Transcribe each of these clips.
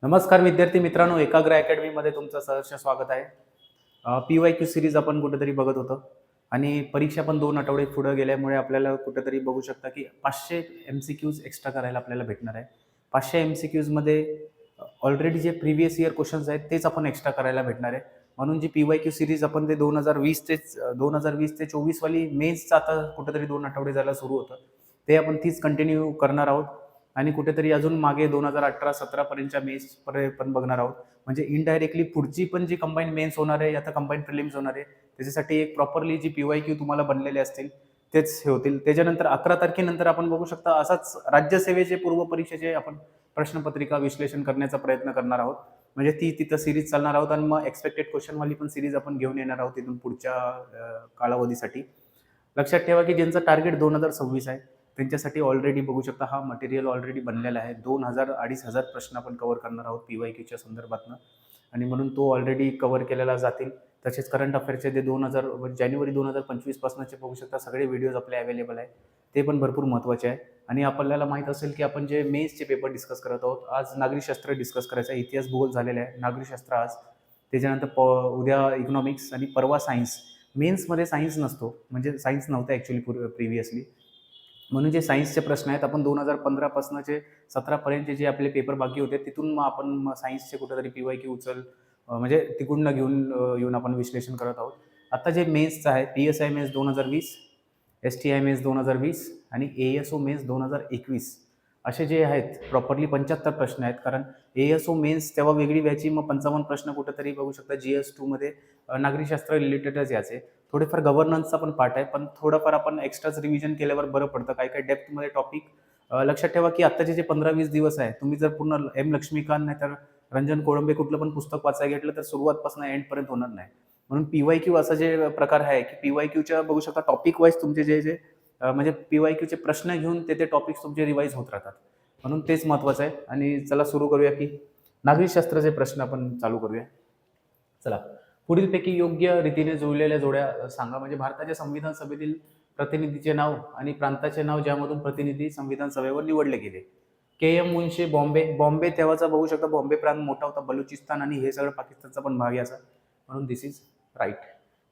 नमस्कार विद्यार्थी मित्रांनो, एकाग्र अकॅडमीमध्ये तुमचं सहर्ष स्वागत आहे. PYQ सिरीज आपण कुठेतरी बघत होतो आणि परीक्षा पण 2 आठवडे पुढे गेल्यामुळे आपल्याला कुठेतरी बघू शकता की 500 MCQज एक्स्ट्रा करायला आपल्याला भेटणार आहे. 500 MCQजमध्ये ऑलरेडी जे प्रिव्हियस इयर क्वेश्चन्स आहेत तेच आपण एक्स्ट्रा करायला भेटणार आहे. म्हणून जी PYQ सिरीज आपण ते 2020 ते 24 वाली मेन्सचं आता कुठेतरी 2 आठवडे झाला सुरू होतं. ते आपण तीच कंटिन्यू करणार आहोत आणि कुठेतरी अजून मागे 2018-17 पर्यंतच्या मेन्स पण बघणार आहोत. म्हणजे इनडायरेक्टली पुढची पण जी कंबाईन मेन्स होणार आहे, आता कंबाईन प्रिलिम्स होणार आहे, त्याच्यासाठी एक प्रॉपरली जी PYQ तुम्हाला बनलेले असतील तेच हे होतील. त्याच्यानंतर 11 तारखेनंतर आपण बघू शकता असाच राज्यसेवेचे पूर्व परीक्षेचे आपण प्रश्नपत्रिका विश्लेषण करण्याचा प्रयत्न करणार आहोत. म्हणजे ती तिथं सिरीज चालणार आहोत आणि मग एक्सपेक्टेड क्वेश्चनवाली पण सिरीज आपण घेऊन येणार आहोत इथून पुढच्या कालावधीसाठी. लक्षात ठेवा की ज्यांचं टार्गेट 2026 आहे त्यांच्यासाठी ऑलरेडी बघू शकता हा मटेरियल ऑलरेडी बनलेला आहे. 2000-2500 प्रश्न आपण कव्हर करणार आहोत PYQच्या संदर्भातनं आणि म्हणून तो ऑलरेडी कव्हर केलेला जातील. तसेच करंट अफेअर्सचे ते जानेवारी 2025 पासूनचे बघू शकता सगळे व्हिडिओज आपले अवेलेबल आहे. ते पण भरपूर महत्त्वाचे आहे आणि आपल्याला माहीत असेल की आपण जे मेन्सचे पेपर डिस्कस करत आहोत. आज नागरिकशास्त्र डिस्कस करायचं आहे, इतिहास भूगोल झालेला आहे, नागरिकशास्त्र आज, त्याच्यानंतर उद्या इकॉनॉमिक्स आणि परवा सायन्स. मेन्समध्ये सायन्स नसतो, म्हणजे सायन्स नव्हतं ॲक्च्युली प्रिव्हियसली. म्हणून जे सायन्सचे प्रश्न आहेत आपण 2015 पासूनचे 17 पर्यंतचे जे आपले पेपर बाकी होते तिथून मग आपण सायन्सचे कुठेतरी PYQ म्हणजे तिकडून येऊन आपण विश्लेषण करत आहोत. आता जे मेन्सचं आहे PSI मेन्स 2020, STI मेन्स 2020 आणि ASO मेन्स 2021 असे जे आहेत प्रॉपरली 75 प्रश्न आहेत. कारण ASO मेन्स तेव्हा वेगळी व्हायची, मग 55 प्रश्न कुठेतरी बघू शकता GS2 मध्ये नागरिकशास्त्र रिलेटेडच याचे. थोडेफार गव्हर्नन्सचा पण पार्ट आहे, पण थोडंफार आपण एक्स्ट्राच रिव्हिजन केल्यावर बरं पडतं. काही काही डेप्थमध्ये टॉपिक लक्षात ठेवा की आत्ताचे जे 15-20 दिवस आहे तुम्ही जर पूर्ण लक्ष्मीकांत नाही तर रंजन कोळंबे कुठलं पण पुस्तक वाचायला घेतलं तर सुरुवातपासून एंडपर्यंत होणार नाही. म्हणून PYQ असा जे प्रकार आहे की PYQच्या बघू शकता टॉपिक वाईज तुमचे जे म्हणजे PYQचे प्रश्न घेऊन ते टॉपिक्स तुमचे रिवाईज होत राहतात. म्हणून तेच महत्त्वाचं आहे. आणि चला सुरू करूया की नागरिकशास्त्राचे प्रश्न आपण चालू करूया. चला, पुढीलपैकी योग्य रीतीने जुळलेल्या जोड्या सांगा. म्हणजे भारताच्या संविधान सभेतील प्रतिनिधीचे नाव आणि प्रांताचे नाव ज्यामधून प्रतिनिधी संविधान सभेवर निवडले गेले. KM मुन्शी बॉम्बे तेव्हाचा बघू शकता बॉम्बे प्रांत मोठा होता, बलुचिस्तान आणि हे सगळं पाकिस्तानचा पण भाग याचा, म्हणून दिस इज राईट.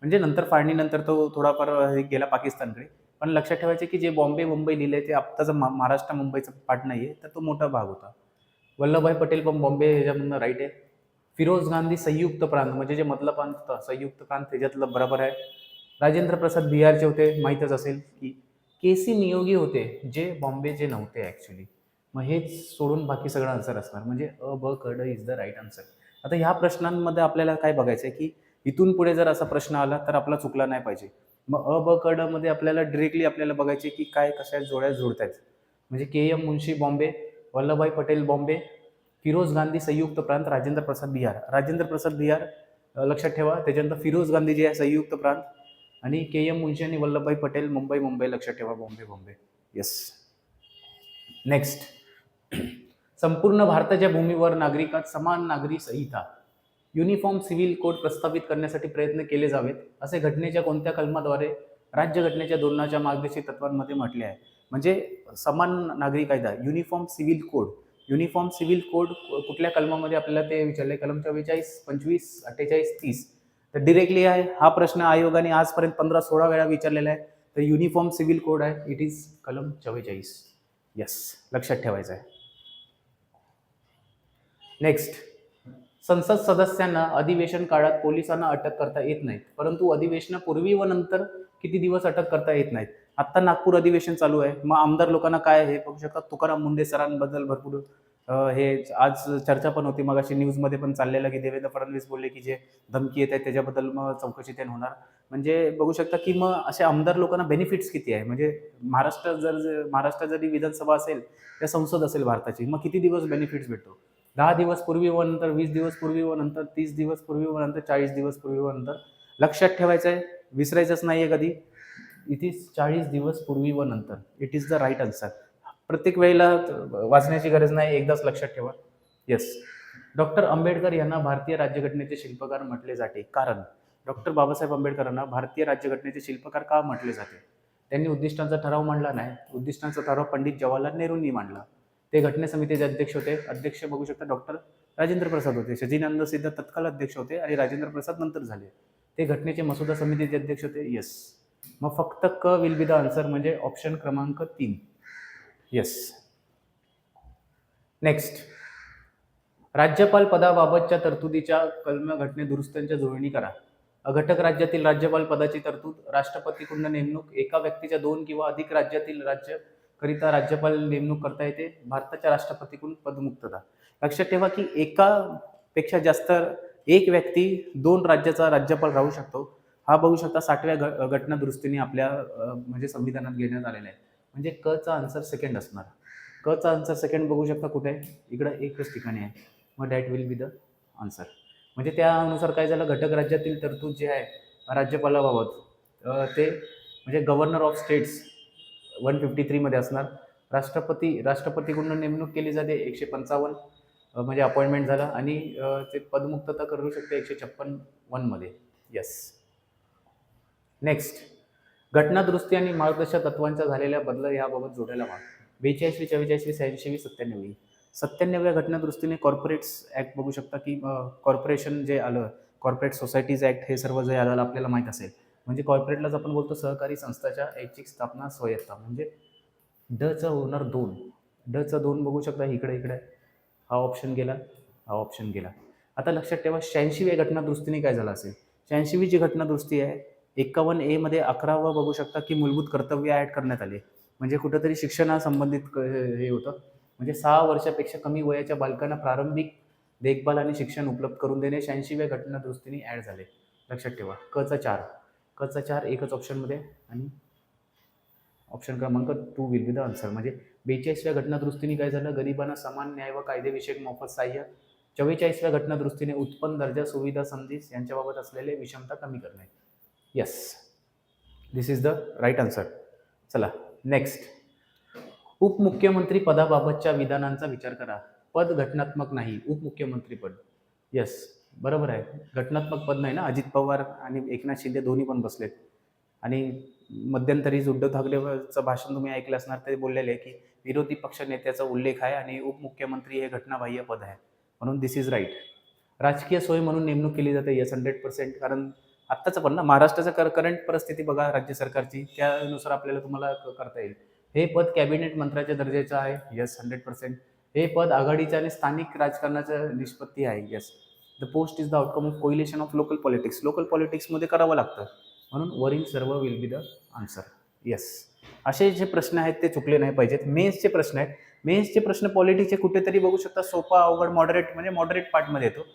म्हणजे नंतर फाळणीनंतर तो थोडाफार गेला पाकिस्तानकडे. पण लक्षात ठेवायचे की जे मुंबई लिहिलंय ते आत्ताचं महाराष्ट्र मुंबईचा पार्ट नाहीये, तर तो मोठा भाग होता. वल्लभभाई पटेल पण बॉम्बे ह्याच्यामधून राईट आहे. फिरोज गांधी संयुक्त प्रांत म्हणजे जे मधलं प्रांत होतं संयुक्त प्रांत त्याच्यातलं बरोबर आहे. राजेंद्र प्रसाद बिहारचे होते, माहीतच असेल की KC नियोगी होते जे बॉम्बेचे नव्हते ॲक्च्युली. मग हेच सोडून बाकी सगळं आन्सर असणार, म्हणजे अ ब क ड इज द राईट आन्सर. आता ह्या प्रश्नांमध्ये आपल्याला काय बघायचं आहे की इथून पुढे जर असा प्रश्न आला तर आपला चुकला नाही पाहिजे. मग अ ब क ड मध्ये आपल्याला डिरेक्टली आपल्याला बघायचे की काय कशा जोड्या जुळत आहेत. म्हणजे KM मुन्शी बॉम्बे, वल्लभभाई पटेल बॉम्बे, फिरोज गांधी संयुक्त प्रांत, राजेंद्र प्रसाद बिहार. राजेंद्र प्रसाद बिहार लक्षात ठेवा. त्याच्यानंतर फिरोज गांधी जे आहे संयुक्त प्रांत आणि KM मुन्शी आणि वल्लभभाई पटेल मुंबई लक्षात ठेवा, बॉम्बे. येस. नेक्स्ट. संपूर्ण भारताच्या भूमीवर नागरिकात समान नागरी संहिता युनिफॉर्म सिव्हिल कोड प्रस्थापित करण्यासाठी प्रयत्न केले जावेत असे घटनेच्या कोणत्या कलमाद्वारे राज्यघटनेच्या धोरणाच्या मार्गदर्शक तत्वांमध्ये म्हटले आहे. म्हणजे समान नागरी कायदा युनिफॉर्म सिव्हिल कोड कुठल्या कलमामध्ये आपल्याला ते विचारले, कलम 44, 25, 48, 30. तर डिरेक्टली आहे हा प्रश्न आयोगाने आजपर्यंत 15-16 वेळा विचारलेला आहे. तर युनिफॉर्म सिव्हिल कोड आहे, इट इज कलम 44. यस, लक्षात ठेवायचं आहे. नेक्स्ट. संसद सदस्यांना अधिवेशन काळात पोलिसांना अटक करता येत नाही, परंतु अधिवेशनापूर्वी व नंतर किती दिवस अटक करता येत नाहीत. आता नागपूर अधिवेशन चालू आहे, मग आमदार लोकांना काय हे बघू शकता. तुकाराम मुंडे सरांबद्दल भरपूर हे आज चर्चा पण होती, मग अशी न्यूजमध्ये पण चाललेलं की देवेंद्र फडणवीस बोलले की जे धमकी येत आहे त्याच्याबद्दल मग चौकशी ते होणार. म्हणजे बघू शकता की मग असे आमदार लोकांना बेनिफिट्स किती आहे. म्हणजे महाराष्ट्रात जरी विधानसभा असेल त्या संसद असेल भारताची, मग किती दिवस बेनिफिट्स भेटतो. 10 दिवस पूर्वी व नंतर, 20 दिवस पूर्वी व नंतर, 30 दिवस पूर्वी व नंतर, 40 दिवस पूर्वी व नंतर. लक्षात ठेवायचं आहे, विसरायचंच नाहीये कधी. इट इज 40 दिवस पूर्वी व नंतर. It is the right answer. प्रत्येक वेळेला वाचण्याची गरज नाही, एकदाच लक्षात ठेवा. येस. डॉक्टर आंबेडकर यांना भारतीय राज्यघटनेचे शिल्पकार म्हटले जाते, कारण डॉक्टर बाबासाहेब आंबेडकरांना भारतीय राज्यघटनेचे शिल्पकार का म्हटले जाते. त्यांनी उद्दिष्टांचा ठराव मांडला नाही, उद्दिष्टांचा ठराव पंडित जवाहरलाल नेहरूंनी मांडला. ते घटना समितीचे अध्यक्ष होते. अध्यक्ष बघू शकता डॉक्टर राजेंद्र प्रसाद होते. सचिदानंद सिन्हा तत्काल अध्यक्ष होते आणि राजेंद्र प्रसाद नंतर झाले. ते घटनेचे मसुदा समितीचे अध्यक्ष होते. येस. मग फक्त क विल बी द आन्सर, म्हणजे ऑप्शन क्रमांक 3. येस. नेक्स्ट, राज्यपाल पदाबाबतच्या तरतुदीच्या कलम घटने दुरुस्त्यांच्या जुळणी करा. घटक राज्यातील राज्यपाल पदाची तरतूद, राष्ट्रपतीकडून नेमणूक, एका व्यक्तीच्या 2 किंवा अधिक राज्यातील राज्यकरिता राज्यपाल नेमणूक करता येते, भारताच्या राष्ट्रपतीकडून पदमुक्तता. लक्षात ठेवा की एकापेक्षा जास्त एक व्यक्ती 2 राज्याचा राज्यपाल राहू शकतो. हा बघू शकता 60व्या घटना दुरुस्तीने आपल्या म्हणजे संविधानात घेण्यात आलेला आहे. म्हणजे क चा आन्सर सेकंड असणार. क चा आन्सर सेकंड बघू शकता कुठे आहे, इकडे एकच ठिकाणी आहे. मग that will be the answer. म्हणजे त्यानुसार काय झालं, घटक राज्यातील तरतूद जे आहे राज्यपालाबाबत ते म्हणजे गव्हर्नर ऑफ स्टेट्स 153 मध्ये असणार. राष्ट्रपतीकडून नेमणूक केली जाते 155 म्हणजे अपॉइंटमेंट झाला, आणि ते पदमुक्तता करू शकते 156 मध्ये. येस. नेक्स्ट, घटना दुरुस्ती आणि मार्गदर्शक तत्वांच्या झालेल्या बदल याबाबत जोडायला माग. 42, 44, 86, 97. 97व्या घटना दुरुस्तीने कॉर्पोरेट्स ऍक्ट बघू शकता की कॉर्पोरेशन जे आलं, कॉर्पोरेट सोसायटीज ऍक्ट, हे सर्व जे आलं आपल्याला माहित असेल. म्हणजे कॉर्पोरेटलाच आपण बोलतो सहकारी संस्थाच्या ऐच्छिक स्थापना स्वायत्ता. म्हणजे ड चा होणार 2. ड चा 2 बघू शकता इकडे हा ऑप्शन गेला, हा ऑप्शन गेला. आता लक्षात ठेवा 86व्या घटना दुरुस्तीने काय झालं असेल. 86वी जी घटना दुरुस्ती आहे 51A मध्ये 11वा बघू शकता की मूलभूत कर्तव्य ऍड करण्यात आले. म्हणजे कुठेतरी शिक्षणासंबंधित हे होतं. म्हणजे 6 वर्षापेक्षा कमी वयाच्या बालकांना प्रारंभिक देखभाल आणि शिक्षण उपलब्ध करून देणे 86व्या घटना दुरुस्तीने ऍड झाले. लक्षात ठेवा. क चा 4 एकच ऑप्शनमध्ये, आणि ऑप्शन क्रमांक 2 विल बी द आन्सर. म्हणजे 42व्या घटना दुरुस्तीने काय झालं, गरिबांना समान न्याय व कायदेविषयक मोफत सहाय्य. 44व्या घटना दुरुस्तीने उत्पन्न, दर्जा, सुविधा, संधी यांच्याबाबत असलेले विषमता कमी करणे. Yes, this is the right answer. चला नेक्स्ट, उपमुख्यमंत्री पदाबाबतच्या विधानांचा विचार करा. पद घटनात्मक नाही, उपमुख्यमंत्री पद. येस, बरोबर आहे. घटनात्मक पद नाही ना. अजित पवार आणि एकनाथ शिंदे दोन्ही पण बसलेत. आणि मध्यंतरी उद्धव ठाकरेचं भाषण तुम्ही ऐकलं असणार, ते बोललेले की विरोधी पक्ष नेत्याचा उल्लेख आहे आणि उपमुख्यमंत्री हे घटनाबाह्य पद आहे, म्हणून दिस इज राईट. राजकीय सोय म्हणून नेमणूक केली जाते. येस, 100%. कारण आत्ताचं पण ना, महाराष्ट्राचं करंट परिस्थिती बघा राज्य सरकारची, त्यानुसार आपल्याला तुम्हाला करता येईल. हे पद कॅबिनेट मंत्र्याच्या दर्जाचं आहे. येस, 100%. हे पद आघाडीच्या आणि स्थानिक राजकारणाचं निष्पत्ती आहे. Yes. The post is the outcome of coalition of local politics. Local पॉलिटिक्समध्ये करावं लागतं, म्हणून वरील सर्व will be the answer. Yes. असे जे प्रश्न आहेत ते चुकले नाही पाहिजेत. मेन्सचे प्रश्न आहेत. मेन्सचे प्रश्न पॉलिटिक्सचे कुठेतरी बघू शकता सोपा, अवघड, मॉडरेट, म्हणजे मॉडरेट पार्टमध्ये येतो.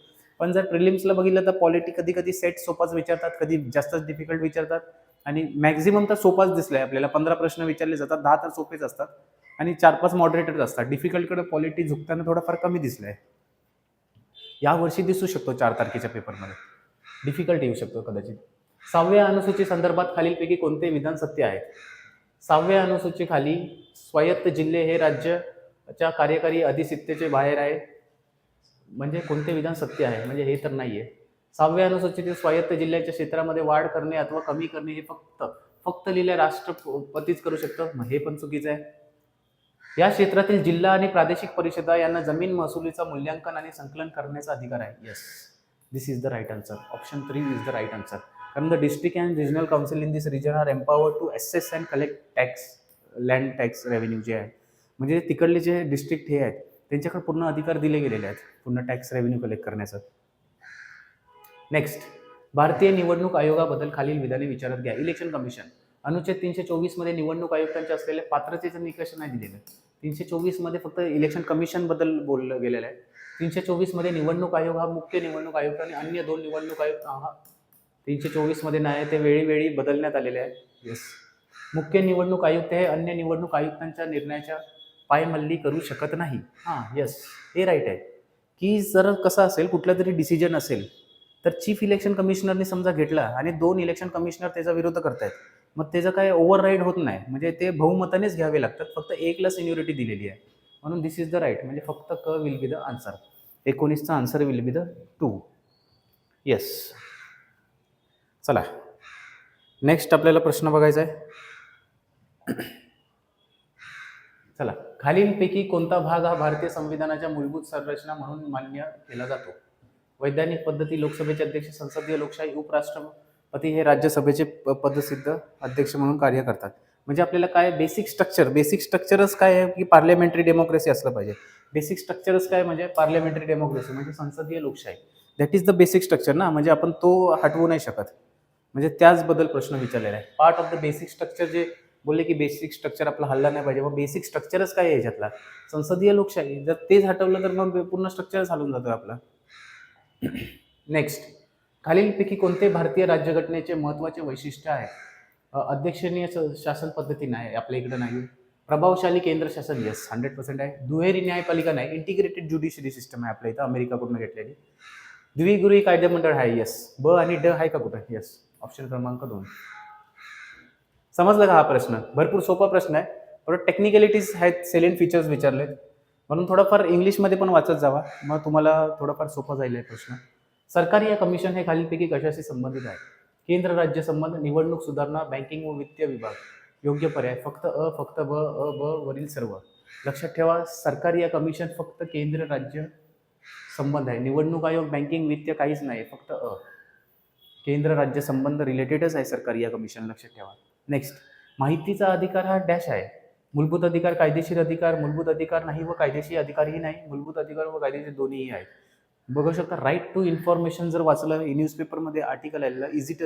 पण जर प्रिलिम्सला बघितलं तर पॉलिटी कधी कधी सेट सोपाच विचारतात, कधी जास्तच डिफिकल्ट विचारतात, आणि मॅक्झिमम तर सोपाच दिसलाय आपल्याला. 15 प्रश्न विचारले जातात, 10 तर सोपेच असतात आणि 4-5 मॉडरेटर्स असतात. डिफिकल्टकडे पॉलिटी झुकताना थोडाफार कमी दिसलाय. यावर्षी दिसू शकतो 4 तारखेच्या पेपरमध्ये डिफिकल्ट येऊ शकतो कदाचित. 6व्या अनुसूची संदर्भात खालीलपैकी कोणते विधान सत्य आहे. 6व्या अनुसूचीखाली स्वायत्त जिल्हे हे राज्याच्या कार्यकारी अधिसत्तेचे बाहेर आहे. म्हणजे कोणते विधान सत्य आहे, म्हणजे हे तर नाहीये. 6व्या अनुसूचीतील स्वायत्त जिल्ह्याच्या क्षेत्रामध्ये वाढ करणे अथवा कमी करणे हे फक्त लिहिले राष्ट्रपतीच करू शकतं. हे पण चुकीचं आहे. या क्षेत्रातील जिल्हा आणि प्रादेशिक परिषदा यांना जमीन महसुलीचा मूल्यांकन आणि संकलन करण्याचा अधिकार आहे. Yes, this is the right answer. Option 3 is the right answer. कारण the district and regional council in this region are empowered to assess and collect tax, land tax revenue जे आहे, म्हणजे तिकडले जे डिस्ट्रिक्ट हे आहेत त्यांच्याकडे पूर्ण अधिकार दिले गेलेले आहेत पूर्ण टॅक्स रेव्हेन्यू कलेक्ट करण्याचं. नेक्स्ट, भारतीय निवडणूक आयोगाबद्दल खालील विधाने विचारात घ्या. Election commission. अनुच्छेद 324 मध्ये निवडणूक आयुक्तांचे असलेले पात्रतेचे निकष नाही दिलेले. 324 मध्ये फक्त इलेक्शन कमिशन बद्दल बोललं गेलेलं आहे. 324 मध्ये निवडणूक आयोग हा मुख्य निवडणूक आयुक्त आणि अन्य 2 निवडणूक आयुक्त, हा 324 मध्ये नाही, ते वेळोवेळी बदलण्यात आलेले आहे. येस, मुख्य निवडणूक आयुक्त हे अन्य निवडणूक आयुक्तांच्या निर्णयाच्या पायमल्ली करू शकत नाही. येस, हे राईट आहे. की जर कसं असेल, कुठला तरी डिसिजन असेल तर चीफ इलेक्शन कमिशनरने समजा घेतला आणि 2 इलेक्शन कमिशनर त्याचा विरोध करतायत, मग त्याचं काय ओव्हरराईड होत नाही, म्हणजे ते बहुमतानेच घ्यावे लागतात. फक्त 1ला सिन्युरिटी दिलेली आहे, म्हणून दिस इज द राईट. म्हणजे फक्त क विल बी द आन्सर. 19चा answer will be the 2. Yes. चला नेक्स्ट आपल्याला प्रश्न बघायचा आहे. चला खालीलपैकी कोणता भाग हा भारतीय संविधानाच्या मूलभूत संरचना म्हणून मान्य केला जातो? वैधानिक पद्धती, लोकसभेचे अध्यक्ष, संसदीय लोकशाही, उपराष्ट्रपती हे राज्यसभेचे पदसिद्ध अध्यक्ष म्हणून कार्य करतात. म्हणजे आपल्याला काय बेसिक स्ट्रक्चरच काय आहे की पार्लमेंटरी डेमोक्रेसी असलं पाहिजे. बेसिक स्ट्रक्चरच काय म्हणजे पार्लमेंटरी डेमोक्रेसी म्हणजे संसदीय लोकशाही. That is the basic structure ना, म्हणजे आपण तो हटवू नाही शकत. म्हणजे त्याचबद्दल प्रश्न विचारलेला आहे. Part of the basic structure जे बोलले की बेसिक स्ट्रक्चर आपला हल्ला नाही पाहिजे. मग बेसिक स्ट्रक्चरच काय आहे याच्यातला? संसदीय लोकशाही. जर तेच हटवलं तर मग पूर्ण स्ट्रक्चरच हलून जातं आपला. नेक्स्ट, खालीलपैकी कोणते भारतीय राज्यघटनेचे महत्त्वाचे वैशिष्ट्य आहे? अध्यक्षीय शासन पद्धती नाही, आपल्या इकडे नाही. प्रभावशाली केंद्र शासन, येस 100% आहे. दुहेरी न्यायपालिका नाही, इंटिग्रेटेड ज्युडिशरी सिस्टम आहे आपल्या इथं, अमेरिकाकडून घेतलेली. द्विगृही कायदेमंडळ आहे, येस. ब आणि ड आहे का कुठं? येस, ऑप्शन क्रमांक 2. समजलं का हा प्रश्न? भरपूर सोपा प्रश्न आहे. थोडं टेक्निकॅलिटीज आहेत, सेलेंट फीचर्स विचारलेत, म्हणून थोडंफार इंग्लिशमध्ये पण वाचत जावा, मग तुम्हाला थोडंफार सोपा जाईल प्रश्न. सरकारी या कमिशन हे खालीलपैकी कशाशी संबंधित आहे? केंद्र राज्य संबंध, निवडणूक सुधारणा, बँकिंग व वित्तीय विभाग. योग्य पर्याय फक्त अ, फक्त ब, अ, ब वरील सर्व. लक्षात ठेवा, सरकारी या कमिशन फक्त केंद्र राज्य संबंध आहे. निवडणूक आयोग, बँकिंग, वित्त काहीच नाही, फक्त अ. केंद्र राज्य संबंध रिलेटेडच आहे सरकारी या कमिशन, लक्षात ठेवा. नेक्स्ट, माहितीचा अधिकार हा डॅश आहे. मूलभूत अधिकार, कायदेशीर अधिकार, मूलभूत अधिकार नाही व कायदेशीर अधिकारही नाही, मूलभूत अधिकार व कायदेशीर दोन्हीही आहेत. बघू शकता, राईट टू इन्फॉर्मेशन जर वाचलं न्यूजपेपरमध्ये आर्टिकल आलेलं, इज इट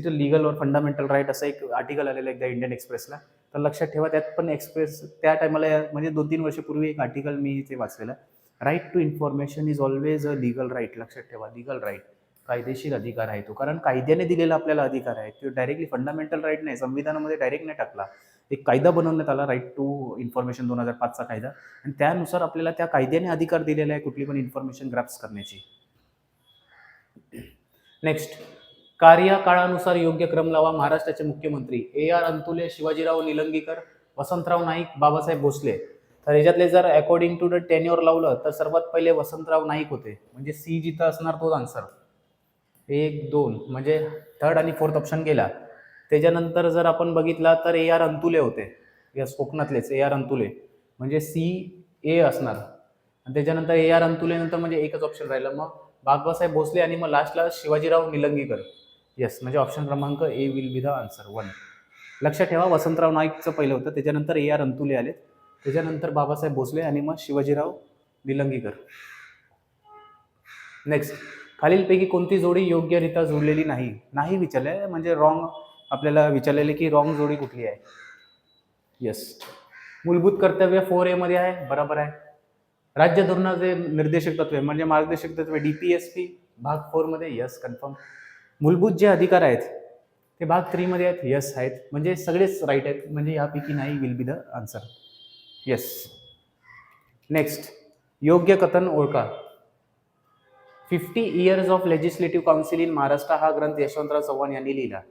अ लीगल और फंडामेंटल राईट असं एक आर्टिकल आलेलं एकदा इंडियन एक्सप्रेसला. तर लक्षात ठेवा, त्यात पण एक्सप्रेस त्या टायमाला म्हणजे 2-3 वर्षापूर्वी एक आर्टिकल मी ते वाचलेलं. Right to information is always a legal right. लक्षात ठेवा, लीगल राईट, कायदेशीर अधिकार आहे तो, कारण कायद्याने दिलेला आपल्याला अधिकार आहे तो. डायरेक्टली फंडामेंटल राईट नाही, संविधानामध्ये डायरेक्ट नाही टाकला. एक कायदा बनवण्यात आला, राईट टू इन्फॉर्मेशन 2005चा कायदा, आणि त्यानुसार आपल्याला त्या कायद्याने अधिकार दिलेला आहे कुठली पण इन्फॉर्मेशन ग्रॅप्स करण्याची. नेक्स्ट, कार्यकाळानुसार योग्य क्रम लावा. महाराष्ट्राचे मुख्यमंत्री AR अंतुले, शिवाजीराव निलंगेकर, वसंतराव नाईक, बाबासाहेब भोसले. तर याच्यातले जर अकॉर्डिंग टू द टेन्युअर लावलं तर सर्वात पहिले वसंतराव नाईक होते, म्हणजे सी जिथं असणार तोच आन्सर. 1, 2 म्हणजे थर्ड आणि फोर्थ ऑप्शन गेला. त्याच्यानंतर जर आपण बघितला तर AR अंतुले होते, यस, कोकणातलेच AR अंतुले, म्हणजे CA असणार. आणि त्याच्यानंतर AR अंतुले नंतर म्हणजे एकच ऑप्शन राहिलं, मग बाबासाहेब भोसले, आणि मग लास्टला शिवाजीराव निलंगेकर. येस, म्हणजे ऑप्शन क्रमांक ए विल बी द आन्सर 1. लक्षात ठेवा, वसंतराव नाईकचं पहिलं होतं, त्याच्यानंतर AR अंतुले आले, त्याच्यानंतर बाबासाहेब भोसले, आणि मग शिवाजीराव निलंगेकर. नेक्स्ट, खालीलपैकी कोणती जोडी योग्यरित्या जोडलेली नाही? नाही विचारले, म्हणजे रॉंग आपल्याला विचारलेले की रॉंग जोडी कुठली आहे? येस, मूलभूत कर्तव्य 4A मध्ये आहे, बरोबर आहे. राज्य धोरणाचे निर्देशक तत्वे म्हणजे मार्गदर्शक तत्वे DPSP भाग 4 मध्ये, यस, कन्फर्म. मूलभूत जे अधिकार आहेत ते भाग 3 मध्ये आहेत, यस आहेत, म्हणजे सगळेच राईट आहेत, म्हणजे यापैकी नाही will be the answer. Yes. Next, योग्य कथन ओळखा. 50 years of legislative council in Maharashtra हा ग्रंथ यशवंतराव चव्हाण यांनी लिहिला.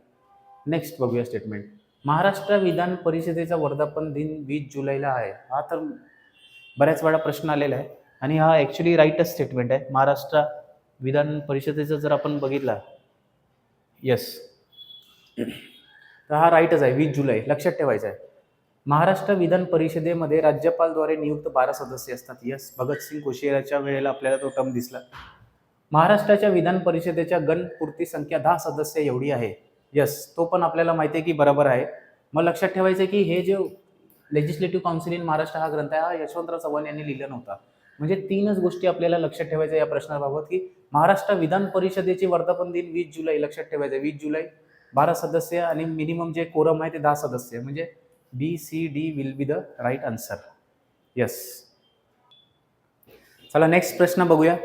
नेक्स्ट बघूया स्टेटमेंट. महाराष्ट्र विधान परिषदेचा वर्धापन दिन 20 जुलैला आहे. हा तर बऱ्याच वेळा प्रश्न आलेला आहे, आणि हा ॲक्च्युली राईटच स्टेटमेंट आहे. महाराष्ट्र विधान परिषदेचा जर आपण बघितला, यस, तर हा राईटच आहे, 20 जुलै. लक्षात ठेवायचं आहे, महाराष्ट्र विधान परिषदेमध्ये राज्यपालद्वारे नियुक्त 12 सदस्य असतात. यस, भगतसिंग कोश्यारीच्या वेळेला आपल्याला तो टर्म दिसला. महाराष्ट्राच्या विधान परिषदेच्या गणपूर्ती संख्या 10 सदस्य एवढी आहे. यस, तो पण आपल्याला माहिती आहे की बरोबर आहे. मग लक्षात ठेवायचं की हे जे लेजिस्लेटिव्ह काउन्सिल इन महाराष्ट्र हा ग्रंथ आहे, हा यशवंतराव चव्हाण यांनी लिहिला नव्हता. म्हणजे 3च गोष्टी आपल्याला लक्षात ठेवायच्या या प्रश्नाबाबत, की महाराष्ट्र विधान परिषदेचे वर्धापन दिन 20 जुलै. लक्षात ठेवायचं 20 जुलै, 12 सदस्य, आणि मिनिमम जे कोरम आहे ते 10 सदस्य, म्हणजे BCD will be the right answer. Yes. चला नेक्स्ट प्रश्न बघूया.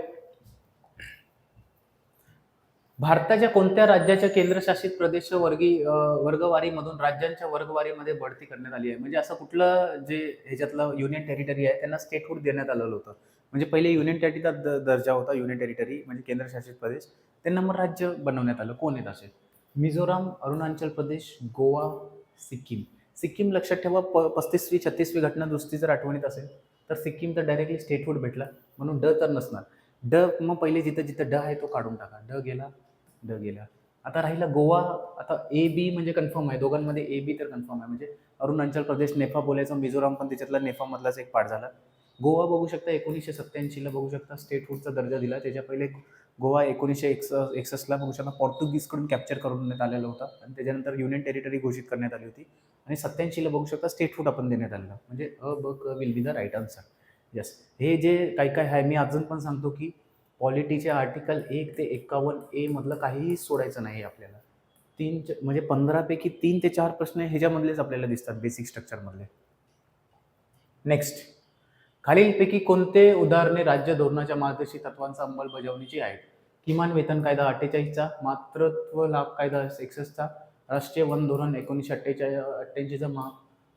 भारताच्या कोणत्या राज्याच्या केंद्रशासित प्रदेश वर्गवारीमधून राज्यांच्या वर्गवारीमध्ये बढती करण्यात आली आहे? म्हणजे असं कुठलं जे ह्याच्यातलं युनियन टेरिटरी आहे त्यांना स्टेटहूड देण्यात आलेलं होतं. म्हणजे पहिले युनियन टेरिटरीचा दर्जा होता, युनियन टेरिटरी म्हणजे केंद्रशासित प्रदेश, त्यांना मग राज्य बनवण्यात आलं. कोण आहेत असे? मिझोराम, अरुणाचल प्रदेश, गोवा, सिक्कीम. सिक्कीम लक्षात ठेवा, 35वी 36वी घटना दुरुस्ती जर आठवणीत असेल तर सिक्कीम तर डायरेक्टली स्टेटहूड भेटला, म्हणून ड तर नसणार. ड मग पहिले जिथं जिथं ड आहे तो काढून टाका. ड गेला, ड गेला. आता राहिला गोवा. आता ए बी म्हणजे कन्फर्म आहे, दोघांमध्ये ए बी तर कन्फर्म आहे, म्हणजे अरुणाचल प्रदेश नेफा बोलायचं, मिझोराम पण त्याच्यातला नेफामधलाच एक पार्ट झाला. गोवा बघू शकता 1987ला बघू शकता स्टेट फूडचा दर्जा दिला. त्याच्या पहिले गोवा 1961ला बघू शकता पोर्तुगीजकडून कॅप्चर करण्यात आलेलं होतं आणि त्याच्यानंतर युनियन टेरिटरी घोषित करण्यात आली होती आणि 87ला बघू शकता स्टेट फूड आपण देण्यात आलेलं, म्हणजे अ ब क will be the right answer. Yes, हे जे काय काय आहे मी अजून पण सांगतो की पॉलिटीचे आर्टिकल 1 ते 51A मधलं काहीही सोडायचं नाही आपल्याला. म्हणजे 15 पैकी 3 ते 4 प्रश्न ह्याच्यामधलेच आपल्याला दिसतात बेसिक स्ट्रक्चरमधले. नेक्स्ट, खालीलपैकी कोणते उदाहरणे राज्य धोरणाच्या मार्गदर्शक तत्वांचा अंमलबजावणीची आहेत? किमान वेतन कायदा 48चा, मातृत्व लाभ कायदा 61चा, राष्ट्रीय वन धोरण 1988चा,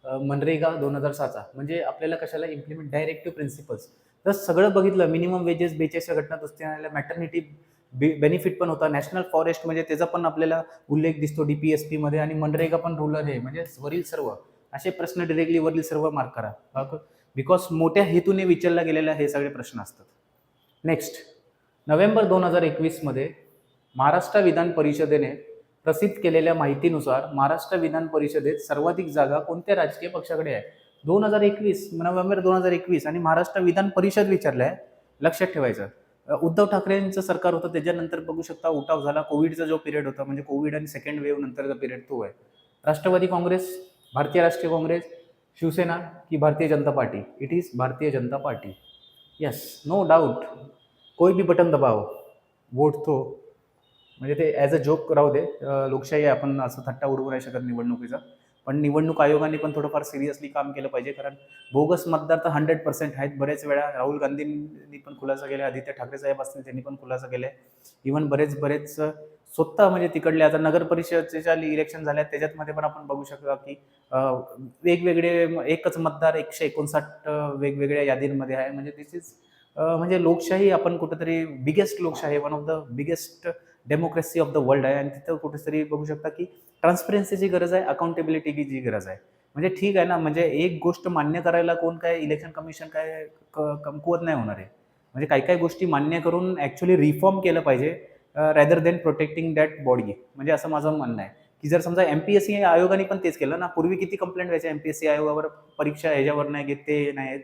मनरेगा 2006चा. म्हणजे आपल्याला कशाला इम्प्लिमेंट डायरेक्टिव्ह प्रिन्सिपल्स. तर सगळं बघितलं, मिनिमम वेजेस 42 घटना दुरुस्ती आणायला, मॅटर्निटी बेनिफिट पण होता, नॅशनल फॉरेस्ट म्हणजे त्याचा पण आपल्याला उल्लेख दिसतो DPSP मध्ये, आणि मनरेगा पण रूरल आहे, म्हणजे वरील सर्व असे प्रश्न डायरेक्टली वरील सर्व मार्क करा, बिकॉज मोठ्या हेतूने विचारला गेलेला हे सगळे प्रश्न असतात. नेक्स्ट, नोव्हेंबर 2021 मध्ये महाराष्ट्र विधान परिषदेने प्रसिद्ध केलेल्या माहितीनुसार महाराष्ट्र विधान परिषदेत सर्वाधिक जागा कोणत्या राजकीय पक्षाकडे आहे? 2021, नोव्हेंबर 2021 आणि महाराष्ट्र विधान परिषद विचारलं आहे, लक्षात ठेवायचं. उद्धव ठाकरेंचं सरकार होतं, त्याच्यानंतर बघू शकता उठाव झाला, कोविडचा जो पिरियड होता, म्हणजे कोविड आणि सेकंड वेव्ह नंतरचा पिरियड तो आहे. राष्ट्रवादी काँग्रेस, भारतीय राष्ट्रीय काँग्रेस, शिवसेना की Bharatiya Janata party? It is Bharatiya Janata party. Yes, no doubt, कोई भी बटन दबाव, वोट तो, म्हणजे ते ॲज अ जोक राहू दे. लोकशाही आहे, आपण असं थट्टा उडवू नाही शकत निवडणुकीचा, पण निवडणूक आयोगाने पण थोडंफार सिरियसली काम केलं पाहिजे, कारण बोगस मतदार तर 100% आहेत. बरेच वेळा राहुल गांधींनी पण खुलासा केला, आदित्य ठाकरे साहेब असतील त्यांनी पण खुलासा केला, इव्हन बरेच स्वतः म्हणजे तिकडले आता नगर परिषदेच्या इलेक्शन झाल्या त्याच्यामध्ये पण आपण बघू शकता की वेगवेगळे एकच मतदार 159 वेगवेगळ्या यादींमध्ये आहे. म्हणजे दिस इज म्हणजे लोकशाही आपण कुठेतरी बिगेस्ट लोकशाही, one of the biggest democracy of the world आहे, आणि तिथं कुठेतरी बघू शकता की ट्रान्सपरन्सीची गरज आहे, अकाउंटेबिलिटीची गरज आहे. म्हणजे ठीक आहे ना, म्हणजे एक गोष्ट मान्य करायला कोण काय इलेक्शन कमिशन काय कमकुवत नाही होणार आहे. म्हणजे काही काही गोष्टी मान्य करून ॲक्च्युली रिफॉर्म केलं पाहिजे, rather than protecting that body. म्हणजे असं माझं म्हणणं आहे की जर समजा MPSC आयोगाने पण तेच केलं ना, पूर्वी किती कंप्लेंट व्हायच्या MPSC आयोगावर, परीक्षा ह्याच्यावर नाही घेत, ते नाही.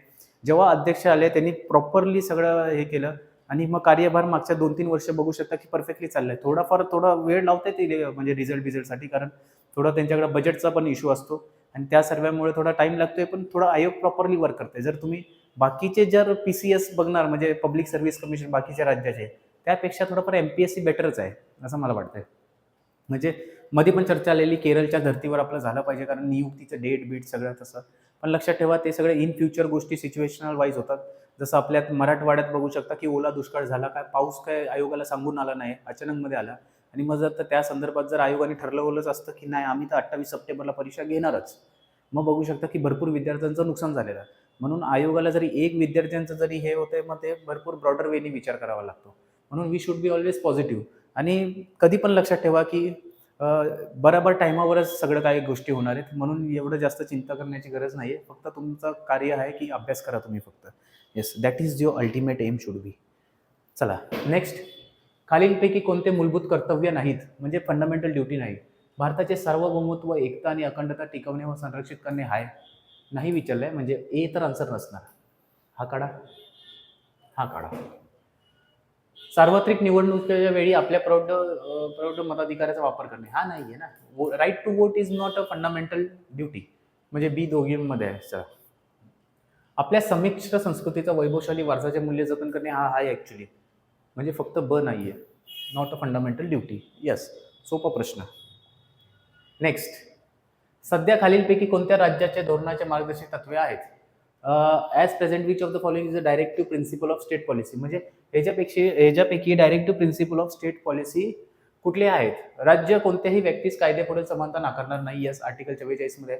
जेव्हा अध्यक्ष आले त्यांनी प्रॉपरली सगळं हे केलं, आणि मग कार्यभार मागच्या 2-3 वर्ष बघू शकता की परफेक्टली चाललंय. थोडा वेळ लावतायत ते म्हणजे रिझल्टसाठी, कारण थोडा त्यांच्याकडे बजेटचा पण इश्यू असतो आणि त्या सर्वांमुळे थोडा टाइम लागतोय, पण थोडा आयोग प्रॉपरली वर्क करते. जर तुम्ही बाकीचे जर PCS बघणार, म्हणजे पब्लिक सर्व्हिस कमिशन बाकीच्या राज्याचे, त्यापेक्षा थोडंफार MPSC बेटरच आहे असं मला वाटतंय. म्हणजे मध्ये पण चर्चा आलेली केरळच्या धर्तीवर आपलं झालं पाहिजे, कारण नियुक्तीचं डेट बीट सगळं तसं. पण लक्षात ठेवा ते सगळे इन फ्युचर गोष्टी सिच्युएशनल वाईज होतात. जसं आपल्यात मराठवाड्यात बघू शकता की ओला दुष्काळ झाला, काय पाऊस काय आयोगाला सांगून आला नाही, अचानकमध्ये आला. आणि मग जर त्या संदर्भात जर आयोगाने ठरवलंच असतं की नाही आम्ही तर 28 सप्टेंबरला परीक्षा घेणारच, मग बघू शकता की भरपूर विद्यार्थ्यांचं नुकसान झालेलं आहे. म्हणून आयोगाला जरी एक विद्यार्थ्यांचं जरी हे होतंय, मग ते भरपूर ब्रॉडर वेनी विचार करावा लागतो. म्हणून we should be always positive. आणि कधी पण लक्षात ठेवा की बरोबर टायमावरच सगळं काही गोष्टी होणार आहेत, म्हणून एवढं जास्त चिंता करण्याची गरज नाही आहे. फक्त तुमचं कार्य आहे की अभ्यास करा तुम्ही फक्त. Yes, that is your ultimate aim should be. चला नेक्स्ट, खालीलपैकी कोणते मूलभूत कर्तव्य नाहीत, म्हणजे फंडामेंटल ड्युटी नाही? भारताचे सार्वभौमत्व, एकता आणि अखंडता टिकवणे व संरक्षित करणे आहे, नाही विचारलंय, म्हणजे ए तर आन्सर नसणार. हा काढा, हा काढा. सार्वत्रिक निवडणुकीच्या वेळी आपल्या प्रौढ मताधिकाराचा वापर करणे, हा नाहीये ना. Right to vote is not a fundamental duty, म्हणजे बी दोघींमध्ये आहे. सर, आपल्या संमिश्र संस्कृतीचा वैभवशाली वारसाचे मूल्य जतन करणे, हा आहे ॲक्च्युली, म्हणजे फक्त ब नाहीये, not a fundamental duty. Yes, सोपा प्रश्न. नेक्स्ट, सध्या खालीलपैकी कोणत्या राज्याच्या धोरणाचे मार्गदर्शक तत्वे आहेत? As present which of the following is a directive principle of state policy, म्हणजे ह्याच्यापैकी directive principle of state policy कुठले आहेत? राज्य कोणत्याही व्यक्तीस कायदेपुढील समानता नाकारणार नाही, यस, आर्टिकल 44 मध्ये.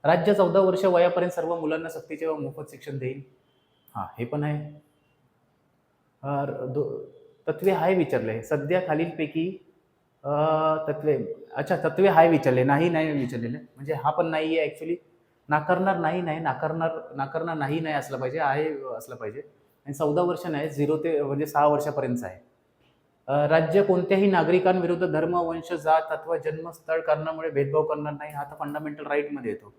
राज्य 14 वर्ष वयापर्यंत सर्व मुलांना सक्तीचे व मोफत शिक्षण देईल, हा हे पण आहे. तत्वे हाय विचारले सध्या खालीलपैकी तत्वे, अच्छा तत्वे हाय विचारले, नाही विचारलेले, म्हणजे हा पण नाही आहे ॲक्च्युली. नाकारणार नाही नाकारणार नाही असलं पाहिजे, आहे असलं पाहिजे. आणि 14 वर्ष नाही, 0 ते म्हणजे 6 वर्षापर्यंत आहे. राज्य कोणत्याही नागरिकांविरुद्ध धर्म, वंश, जात अथवा जन्मस्थळ कारणामुळे भेदभाव करणार नाही. हा तर फंडामेंटल राईटमध्ये येतो.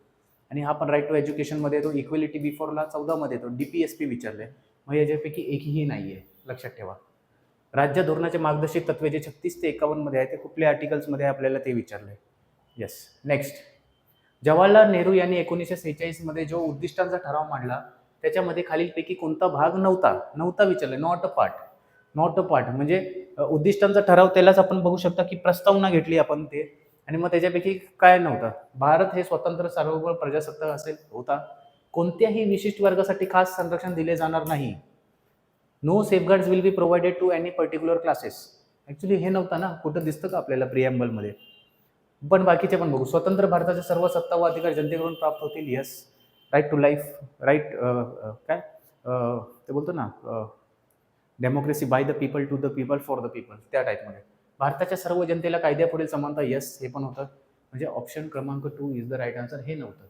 आणि हा पण राईट टू एज्युकेशनमध्ये येतो. इक्वेलिटी बिफोर लॉ 14 मध्ये येतो. DPSP विचारले, मग याच्यापैकी एकही नाही आहे, लक्षात ठेवा. राज्य धोरणाचे मार्गदर्शक तत्वे जे 36 ते 51 मध्ये आहे, ते कुठल्या आर्टिकल्समध्ये आपल्याला ते विचारले. येस. नेक्स्ट, जवाहरलाल नेहरू यांनी 1946 मध्ये जो उद्दिष्टांचा ठराव मांडला त्याच्यामध्ये खालीलपैकी कोणता भाग नव्हता विचारले. नॉट अ पार्ट म्हणजे उद्दिष्टांचा ठराव त्यालाच आपण बघू शकता की प्रस्तावना घेतली आपण ते, आणि मग त्याच्यापैकी काय नव्हतं. भारत हे स्वतंत्र सार्वभौम प्रजासत्ताक असेल होता. कोणत्याही विशिष्ट वर्गासाठी खास संरक्षण दिले जाणार नाही. No safeguards will be provided to any particular classes. Actually हे नव्हतं ना, कुठं दिसतं का आपल्याला प्रिएम्बलमध्ये. पण बाकीचे पण बघू. स्वतंत्र भारताचे सर्व सत्ता व अधिकार जनतेकडून प्राप्त होतील. Yes. Right to life, right काय ते बोलतो ना, democracy by the people, to the people, for the people, त्या टाईपमध्ये. भारताच्या सर्व जनतेला कायद्यापुढील समानता. यस, हे पण होतं. म्हणजे ऑप्शन क्रमांक 2 इज द राईट आन्सर. हे नव्हतं.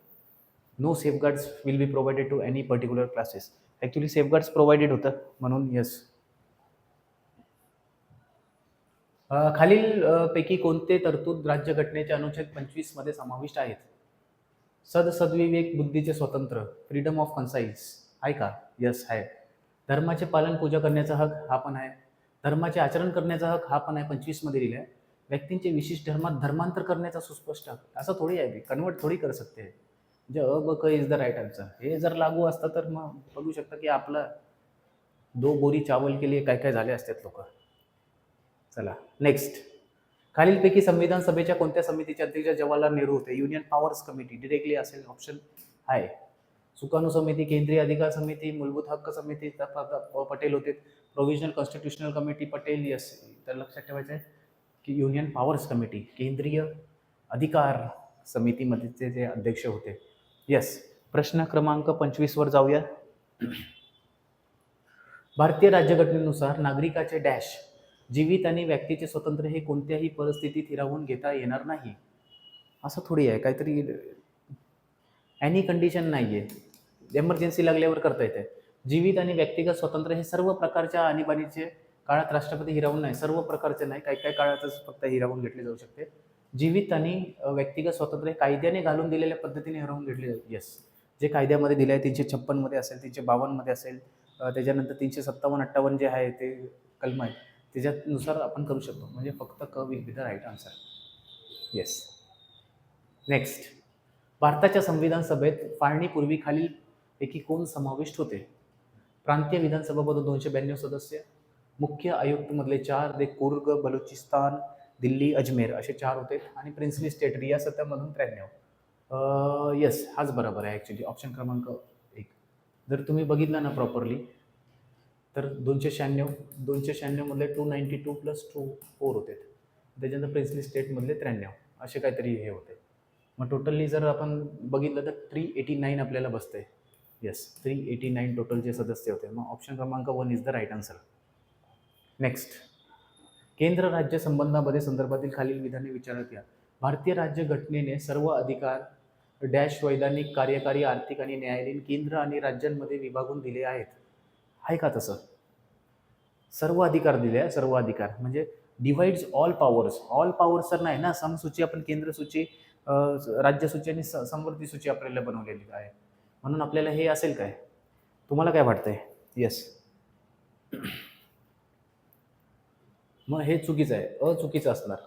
No safeguards will be provided to any particular classes. Actually safeguards provided होतं म्हणून यस. खालील पैकी कोणते तरतूद राज्यघटनेच्या अनुच्छेद 25 मध्ये समाविष्ट आहेत? सदविवेक, बुद्धीचे स्वतंत्र, फ्रीडम ऑफ कन्साइन्स आहे का? यस आहे. धर्माचे पालन, पूजा करण्याचा हक, हा पण आहे. धर्माचे आचरण करण्याचा हक, हा पण आहे, 25 मध्ये दिला आहे. व्यक्तींचे विशिष्ट धर्मात धर्मांतर करण्याचा सुस्पष्ट हक, असं थोडी आहे, कन्वर्ट थोडी करू शकते. म्हणजे ब क इज द राईट आन्सर. हे जर लागू असतं तर मग बघू शकता की आपलं 2 बोरी चावल के लिए काय काय झाले असतात लोक. चला नेक्स्ट, खालीलपैकी संविधान सभेच्या कोणत्या समितीचे अध्यक्ष जवाहरलाल नेहरू होते? युनियन पॉवर्स कमिटी डिरेक्टली असेल, ऑप्शन आहे. सुकाणू समिती, केंद्रीय अधिकार समिती, मूलभूत हक्क समिती, पटेल होते. Provisional constitutional committee, Patel. Yes. तर लक्षात ठेवायचं आहे की युनियन पॉवर्स कमिटी, केंद्रीय अधिकार समितीमध्ये जे अध्यक्ष होते. यस. प्रश्न क्रमांक 25 वर जाऊया. भारतीय राज्यघटनेनुसार नागरिकाचे डॅश जीवित आणि व्यक्तीचे स्वातंत्र्य हे कोणत्याही परिस्थितीत हिरावून घेता येणार नाही. असं थोडी आहे, काहीतरी एनी कंडिशन नाही आहे, एमर्जन्सी लागल्यावर करता येते. जीवित आणि व्यक्तिगत स्वातंत्र्य हे सर्व प्रकारच्या आणीबाणीचे काळात राष्ट्रपती हिरावून नाही, सर्व प्रकारचे नाही, काही काही काळातच फक्त हिरावून घेतले जाऊ शकते. जीवित आणि व्यक्तिगत स्वातंत्र्य कायद्याने घालून दिलेल्या पद्धतीने हिरावून घेतले जाते. येस. जे कायद्यामध्ये दिले आहे 356 मध्ये असेल, 352 मध्ये असेल, त्याच्यानंतर 357-58 जे आहे ते कलम आहे त्याच्यानुसार आपण करू शकतो. म्हणजे फक्त क will be the right answer. Yes. Next, भारताच्या संविधान सभेत फाळणीपूर्वी खालीलपैकी कोण समाविष्ट होते? प्रांतीय विधानसभामधून 292 सदस्य, मुख्य आयुक्तमधले 4, ते कुर्ग, बलुचिस्तान, दिल्ली, अजमेर असे 4 होते, आणि प्रिन्सली स्टेट रियासतमधून 93. येस, हाच बरोबर आहे ॲक्च्युली, ऑप्शन क्रमांक 1. जर तुम्ही बघितलं ना प्रॉपरली तर 296 मधले 292 प्लस 4 होते, त्याच्यानंतर प्रिन्सली स्टेटमधले 93 असे काहीतरी हे होते. मग टोटली जर आपण बघितलं तर 389 आपल्याला बसतंय. येस, 389 टोटलचे सदस्य होते. मग ऑप्शन क्रमांक 1 is the right answer. Next, केंद्र राज्य संबंधामध्ये संदर्भातील खालील विधाने विचारण्यात या. भारतीय राज्यघटनेने सर्व अधिकार डॅश वैधानिक, कार्यकारी, आर्थिक आणि न्यायालयीन केंद्र आणि राज्यांमध्ये विभागून दिले आहेत. आहे का तसं? सर्व अधिकार दिले आहे. सर्व अधिकार म्हणजे divides all powers. All powers तर नाही ना, समसूची आपण केंद्र सूची, राज्य सूची आणि समवर्ती सूची आपल्याला बनवलेली आहे. म्हणून आपल्याला हे असेल काय? तुम्हाला काय वाटतंय? येस. मग हे चुकीचं आहे, चुकीचं असणार.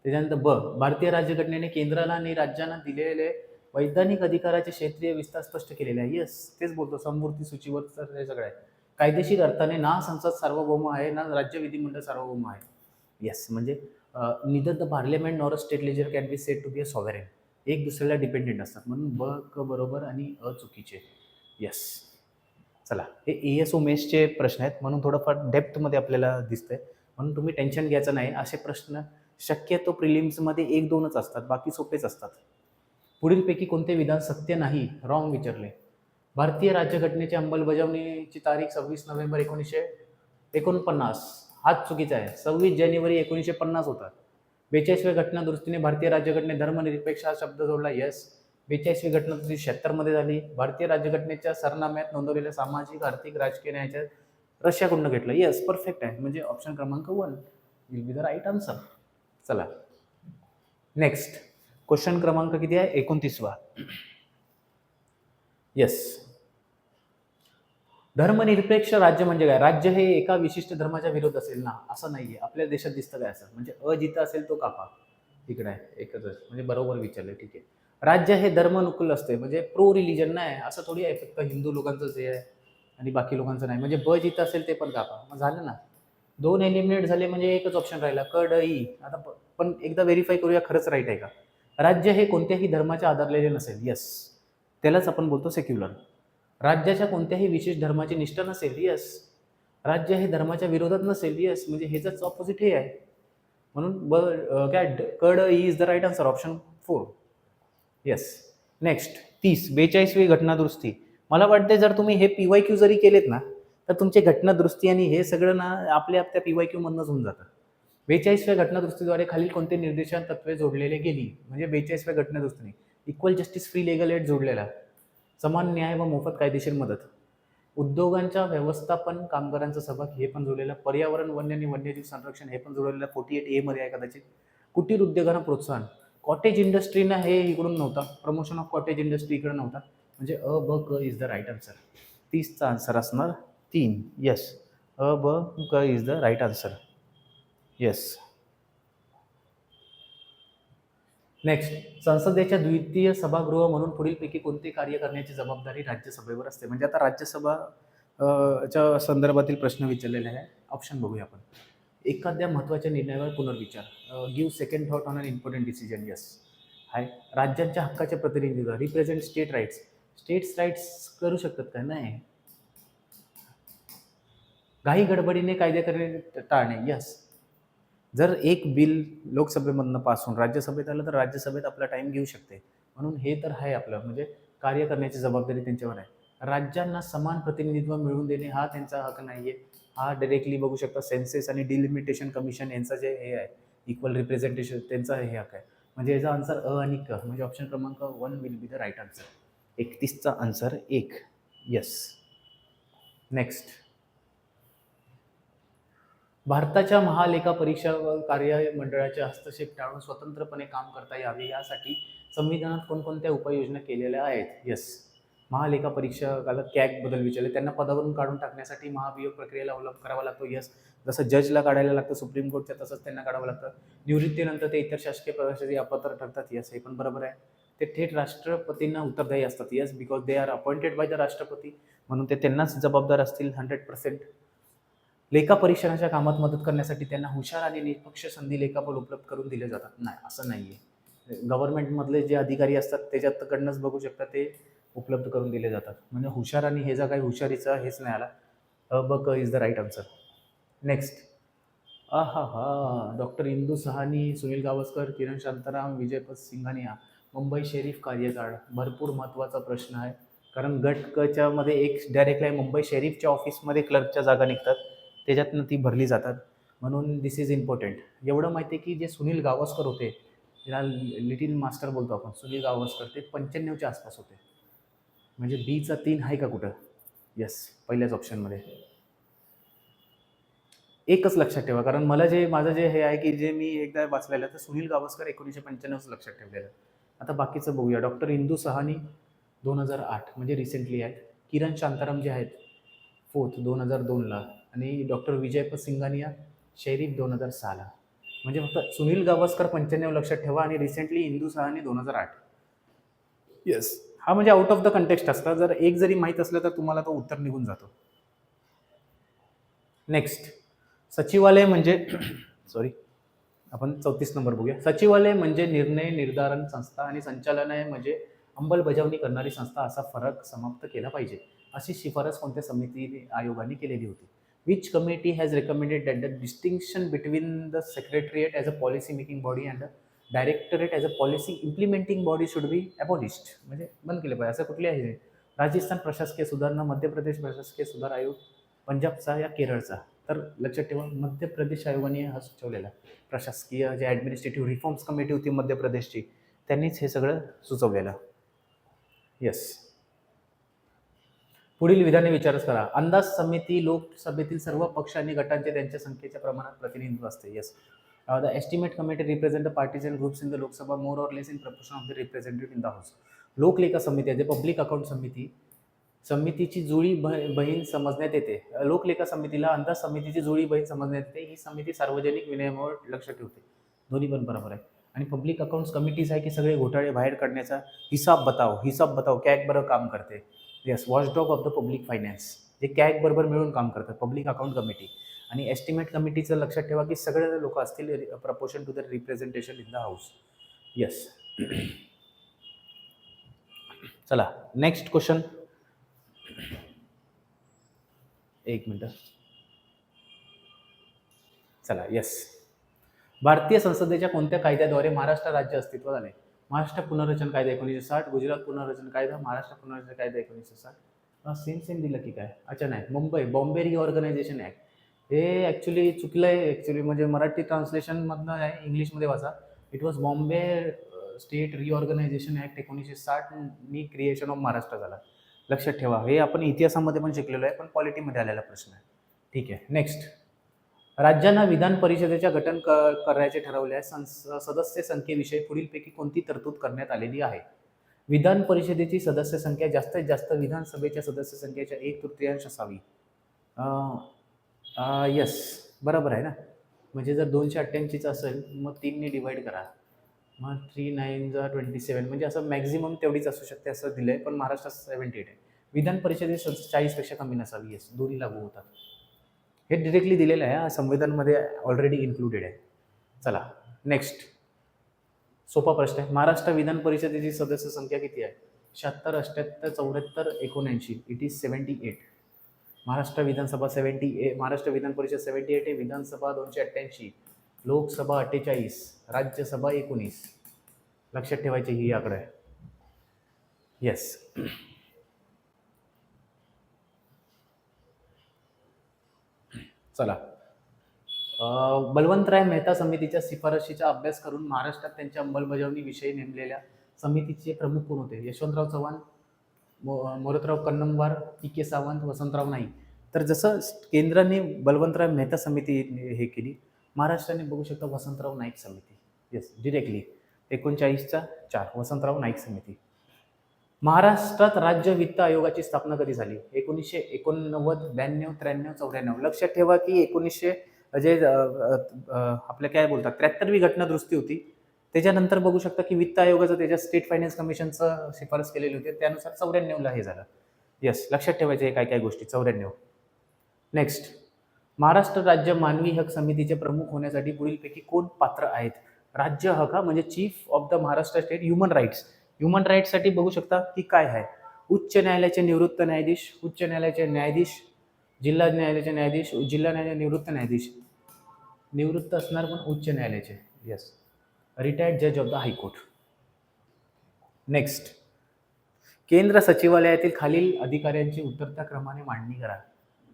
त्याच्यानंतर ब, भारतीय राज्यघटनेने केंद्राला आणि राज्यांना दिलेले वैधानिक अधिकाराचे क्षेत्रीय विस्तार स्पष्ट केलेले आहे. येस, तेच बोलतो, समवर्ती सूचीवर तर हे सगळं आहे. कायदेशीर अर्थाने ना संसद सार्वभौम आहे ना राज्य विधिमंडळ सार्वभौम आहे. येस, म्हणजे neither the parliament nor a state legislature can be said to be a sovereign. एक दुसऱ्याला डिपेंडेंट असतात, म्हणून ब, क बरोबर आणि अ चुकीचे. येस. चला, हे ESO मेसचे प्रश्न आहेत म्हणून थोडंफार डेप्थमध्ये आपल्याला दिसतंय, म्हणून तुम्ही टेन्शन घ्यायचं नाही. असे प्रश्न शक्यतो प्रिलिम्समध्ये 1-2च असतात, बाकी सोपेच असतात. पुढीलपैकी कोणते विधान सत्य नाही, रॉंग विचारले? भारतीय राज्यघटनेची अंमलबजावणीची तारीख 26 नोव्हेंबर 1949. हाच चुकीचा आहे. 26 जानेवारी 1950 होता. 42व्या घटना दुरुस्तीने भारतीय राज्यघटनेत धर्मनिरपेक्ष हा शब्द जोडला. येस. 42वी घटना दुरुस्ती 76 मध्ये झाली. भारतीय राज्यघटनेच्या सरनाम्यात नोंदवलेल्या सामाजिक, आर्थिक, राजकीय न्यायाच्या रशियाकडून घेतलं. येस, परफेक्ट आहे. म्हणजे ऑप्शन क्रमांक 1 will be the right answer. चला नेक्स्ट क्वेश्चन क्रमांक किती आहे? 29वा. येस. धर्मनिरपेक्ष राज्य म्हणजे काय? राज्य हे एका विशिष्ट धर्माच्या विरोध असेल ना, असं नाहीये. आपल्या देशात दिसतं काय असं? म्हणजे जिथं असेल तो कापा. तिकडे आहे एकच म्हणजे बरोबर विचारलं. ठीक आहे. राज्य हे धर्मानुकूल असते म्हणजे प्रो रिलिजन नाही, असं थोडी आहे फक्त हिंदू लोकांचं जे आहे आणि बाकी लोकांचं नाही. म्हणजे जिथं असेल ते पण कापा. मग झालं ना. 2 एलिमिनेट झाले म्हणजे एकच ऑप्शन राहिला इ. आता पण एकदा व्हेरीफाय करूया खरंच राईट आहे का. राज्य हे कोणत्याही धर्माच्या आधारलेले नसेल. येस, त्यालाच आपण बोलतो सेक्युलर. राज्याच्या कोणत्याही विशेष धर्माची निष्ठा नसेल. येस. राज्य हे धर्माच्या विरोधात नसेल. येस, म्हणजे हेच ऑपोजिट हे आहे. म्हणून काय is the right answer, option 4. Yes. Next 42वी घटना दुरुस्ती. मला वाटते जर तुम्ही हे PYQ जरी केलेत ना, तर तुमचे घटना दुरुस्ती आणि हे सगळं ना आपल्या त्या PYQ मधनंच होऊन जातं. 42व्या घटना दुरुस्तीद्वारे खालील कोणते निर्देशन तत्वे जोडलेले गेली? म्हणजे 42व्या घटना दुरुस्तीने equal justice, free legal aid जोडलेला, समान न्याय व मोफत कायदेशीर मदत, उद्योगांच्या व्यवस्थापन, कामगारांचा सहभाग हे पण जोडलेलं, पर्यावरण, वन्य आणि वन्यजीव संरक्षण हे पण जोडलेलं 48A मध्ये आहे कदाचित, कुटीर उद्योगांना प्रोत्साहन, कॉटेज इंडस्ट्रीना हे इकडून नव्हता, प्रमोशन ऑफ कॉटेज इंडस्ट्री इकडे नव्हता. म्हणजे क इज द राईट आन्सर. 30चा आन्सर असणार 3. येस, क is the right answer. Yes. Next, संसदेच्या द्वितीय सभागृह म्हणून पुढीलपैकी कोणते कार्य करण्याची जबाबदारी राज्यसभेवर असते? म्हणजे आता राज्यसभा च्या संदर्भातील प्रश्न विचारलेले आहे. ऑप्शन बघूया आपण. एखाद्या महत्त्वाच्या निर्णयावर पुनर्विचार, give second thought on an important decision. Yes. हाय. राज्यांच्या हक्काचे प्रतिनिधित्व, represent state rights. States rights करू शकतात का? नाही. घाई गडबडीने कायदे करणे टाळणे. यस. जर एक बिल लोकसभेमधनं पास होऊन राज्यसभेत आलं तर राज्यसभेत आपला टाइम घेऊ शकते. म्हणून हे तर आहे आपलं, म्हणजे कार्य करण्याची जबाबदारी त्यांच्यावर आहे. राज्यांना समान प्रतिनिधित्व मिळवून देणे हा त्यांचा हक्क नाहीये. हा डायरेक्टली बघू शकता सेन्सेस आणि डिलिमिटेशन कमिशन यांचं जे हे आहे इक्वल रिप्रेझेंटेशन त्यांचा हे हक्क आहे. म्हणजे याचा आन्सर आणि क म्हणजे ऑप्शन क्रमांक 1 will be the right answer. 31चा आन्सर 1. येस. नेक्स्ट, भारताच्या महालेखा परीक्षा व कार्य मंडळाचे हस्तक्षेप टाळून स्वतंत्रपणे काम करता यावे यासाठी संविधानात कोणकोणत्या उपाययोजना केलेल्या आहेत? येस. महालेखा परीक्षकाला कॅग बद्दल विचारले, त्यांना पदावरून काढून टाकण्यासाठी महाभियोग प्रक्रियेला अवलंब करावा लागतो. यस. जसं जजला काढायला लागतं सुप्रीम कोर्टच्या, तसंच त्यांना काढावं लागतं. निवृत्तीनंतर ते इतर शासकीय प्रवेशासाठी अपात्र ठरतात. यस, हे पण बरोबर आहे. ते थेट राष्ट्रपतींना उत्तरदायी असतात. Yes, because they are appointed by the राष्ट्रपती, म्हणून ते त्यांनाच जबाबदार असतील 100%. लेखा परीक्षणाच्या कामात मदत करण्यासाठी त्यांना हुशार आणि निष्पक्ष संधी लेखापाल उपलब्ध करून दिले जातात. नाही, असं नाहीये. गव्हर्नमेंटमधले जे अधिकारी असतात त्याच्याकडनंच बघू शकता ते उपलब्ध करून दिले जातात. म्हणजे हुशार आणि हे जर काही हुशारीचा हेच नाही आला. क is the right answer. Next, doctor Indu Sahani, Sunil Gavaskar, Kiran Shantaram, Vijaypat Singhania, Mumbai sheriff कार्यकाळ. भरपूर महत्त्वाचा प्रश्न आहे, कारण गट क मध्ये एक डायरेक्टली आहे, मुंबई शेरीफच्या ऑफिसमध्ये क्लर्कच्या जागा निघतात, त्याच्यातनं ती भरली जातात. म्हणून दिस इज इम्पॉर्टंट. एवढं माहिती आहे की जे सुनील गावस्कर होते, ज्याला लिटिल मास्टर बोलतो आपण, सुनील गावस्कर, ते 95च्या आसपास होते. म्हणजे बीचा 3 आहे का कुठं? यस, पहिल्याच ऑप्शनमध्ये. एकच लक्षात ठेवा, कारण मला माझं जे हे आहे की जे मी एकदा वाचलेलं तर सुनील गावस्कर 1995 लक्षात ठेवलेलं. आता बाकीचं बघूया. डॉक्टर इंदू सहानी 2008 म्हणजे रिसेंटली आहेत. किरण शांताराम जे आहेत 4th 2002ला, आणि डॉक्टर विजयपत सिंघानिया शेरीफ 2006ला. म्हणजे फक्त सुनील गावस्कर 95 लक्षात ठेवा आणि रिसेंटली इंदू सहानी 2008. येस. हा म्हणजे आउट ऑफ द कंटेक्स्ट असता. जर एक जरी माहीत असलं तर तुम्हाला तो उत्तर निघून जातो. नेक्स्ट, सचिवालय म्हणजे सॉरी, आपण 34 नंबर बघूया. सचिवालय म्हणजे निर्णय निर्धारण संस्था आणि संचालनालय म्हणजे अंमलबजावणी करणारी संस्था, असा फरक समाप्त केला पाहिजे, अशी शिफारस कोणत्या समिती आयोगाने केलेली होती? Which committee has recommended that the distinction between the secretariat as a policy making body and the directorate as a policy implementing body should be abolished. म्हणजे बंद केले पाहिजे. असं कुठले आहे? राजस्थान प्रशासकीय सुधारणा, मध्य प्रदेश प्रशासकीय सुधार आयोग, पंजाबचा या केरळचा? तर लक्षात ठेवा, मध्य प्रदेश आयोगाने हा सुचवलेला. प्रशासकीय जे ॲडमिनिस्ट्रेटिव्ह रिफॉर्म्स कमिटी होती मध्य प्रदेशची, त्यांनीच हे सगळं सुचवलेलं. येस. पुढील विधाने विचारच करा. अंदाज समिती लोकसभेतील सर्व पक्ष आणि गटांचे त्यांच्या संख्येच्या प्रमाणात प्रतिनिधित्व असते. Yes. The estimate committee represent the parties and groups in the Lok Sabha more or less in proportion of the representative in the house. लोकलेखा समिती आहे, पब्लिक अकाउंट समिती, समितीची जुळी बहीण समजण्यात येते. लोकलेखा समितीला अंदाज समितीची जुळी बहीण समजण्यात येते. ही समिती सार्वजनिक विनिमयावर लक्ष ठेवते. दोन्ही पण बरोबर आहे. आणि पब्लिक अकाउंट्स कमिटीज आहे की सगळे घोटाळे बाहेर काढण्याचा हिसाब बताव कॅग बरोबर काम करते. Yes. Watchdog of the public finance, जे कॅग बरोबर मिळून काम करतात, पब्लिक अकाउंट कमिटी. आणि एस्टिमेट कमिटीचं लक्षात ठेवा की सगळे लोक असतील proportion to the representation in the house. Yes. चला नेक्स्ट क्वेश्चन. एक मिनिट. चला. येस. भारतीय संसदेच्या कोणत्या कायद्याद्वारे महाराष्ट्र राज्य अस्तित्वात आले? महाराष्ट्र पुनर्रचना कायदा 1960, गुजरात पुनर्रचना कायदा, महाराष्ट्र पुनर्रचना कायदा 1960. सेम दिलं की काय? अच्छा नाही, बॉम्बे रिऑर्गनायझेशन ऍक्ट. हे ॲक्च्युली चुकलं आहे. ॲक्च्युली म्हणजे मराठी ट्रान्सलेशनमधनं आहे, इंग्लिशमध्ये वाचा. It was Bombay state reorganisation act 1960 creation of Maharashtra झाला. लक्षात ठेवा. हे आपण इतिहासामध्ये पण शिकलेलो आहे, पण पॉलिटीमध्ये आलेला प्रश्न आहे. ठीक आहे. नेक्स्ट. राज्यांना विधान परिषदेच्या गठन करायचे ठरवले आहे. सदस्य संख्येविषयी पुढीलपैकी कोणती तरतूद करण्यात आलेली आहे? विधान परिषदेची सदस्य संख्या जास्तीत जास्त विधानसभेच्या सदस्य संख्येच्या 1/3 असावी. यस, बरोबर आहे ना. म्हणजे जर 288 असेल मग 3ने डिवाइड करा, मग 3 9 27, म्हणजे असं मॅक्झिमम तेवढीच असू शकते असं दिलं आहे. पण महाराष्ट्रात 78 आहे. विधान परिषदेची 40पेक्षा कमी नसावी. येस, दोन्ही लागू होतात. हे डिरेक्टली दिलेलं आहे, संविधानमध्ये ऑलरेडी इन्क्लुडेड आहे. चला नेक्स्ट. सोपा प्रश्न आहे. महाराष्ट्र विधान परिषदेची सदस्य संख्या किती आहे? 76, 78, 74, 79. It is 78. महाराष्ट्र विधानसभा 78, महाराष्ट्र विधान परिषद 78 आहे. विधानसभा 288, लोकसभा 48, राज्यसभा 19. लक्षात ठेवायची ही आकडे आहे. येस. चला. बलवंतराय मेहता समितीच्या शिफारशीचा अभ्यास करून महाराष्ट्रात त्यांच्या अंमलबजावणीविषयी नेमलेल्या समितीचे प्रमुख कोण होते? यशवंतराव चव्हाण, मोरतराव कन्नमवार, पी.के. सावंत, वसंतराव नाईक. तर जसं केंद्राने बलवंतराय मेहता समिती हे केली, महाराष्ट्राने बघू शकता वसंतराव नाईक समिती. येस, डिरेक्टली 39/4 वसंतराव नाईक समिती. महाराष्ट्रात राज्य वित्त आयोगाची स्थापना कधी झाली? 1989, 92, 93, 94. लक्षात ठेवा की 1900 जे आपल्या काय बोलतात 73वी घटना दुरुस्ती होती. त्याच्यानंतर बघू शकता की वित्त आयोगाचं त्याच्या स्टेट फायनान्स कमिशनचं शिफारस केलेली होती, त्यानुसार 94ला हे झालं. येस, लक्षात ठेवायचे हे काय गोष्टी. 94. नेक्स्ट. महाराष्ट्र राज्य मानवी हक समितीचे प्रमुख होण्यासाठी पुढीलपैकी कोण पात्र आहेत? राज्य हक, म्हणजे chief of the Maharashtra state human rights. Human राईट्ससाठी बघू शकता की काय आहे. उच्च न्यायालयाचे निवृत्त न्यायाधीश, उच्च न्यायालयाचे न्यायाधीश, जिल्हा न्यायालयाचे न्यायाधीश, जिल्हा न्यायालय निवृत्त न्यायाधीश. निवृत्त असणार पण उच्च न्यायालयाचे. येस. रिटायर्ड जज ऑफ द हायकोर्ट. नेक्स्ट. केंद्र सचिवालयातील खालील अधिकाऱ्यांची उतरत्या क्रमाने मांडणी करा.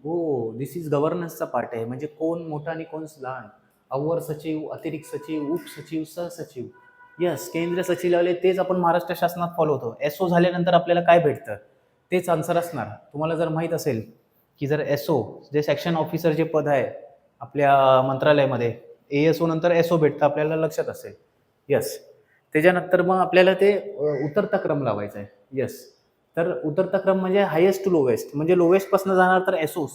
हो, दिस इज गव्हर्नन्सचा पार्ट आहे. म्हणजे कोण मोठा आणि कोण लहान. अवर सचिव, अतिरिक्त सचिव, उपसचिव, सहसचिव. यस, केंद्र सचिवालय तेच आपण महाराष्ट्र शासनात फॉलो होतो. एसओ झाल्यानंतर आपल्याला काय भेटतं तेच आन्सर असणार. तुम्हाला जर माहीत असेल की जर एसओ जे सेक्शन ऑफिसर जे पद आहे आपल्या मंत्रालयामध्ये, एएसओ नंतर एसओ भेटतं, आपल्याला लक्षात असेल. यस. त्याच्यानंतर मग आपल्याला ते उतरता क्रम लावायचा आहे. यस. तर उतरता क्रम म्हणजे हायेस्ट टू लोवेस्ट, म्हणजे लोवेस्ट पासून जाणार तर SO,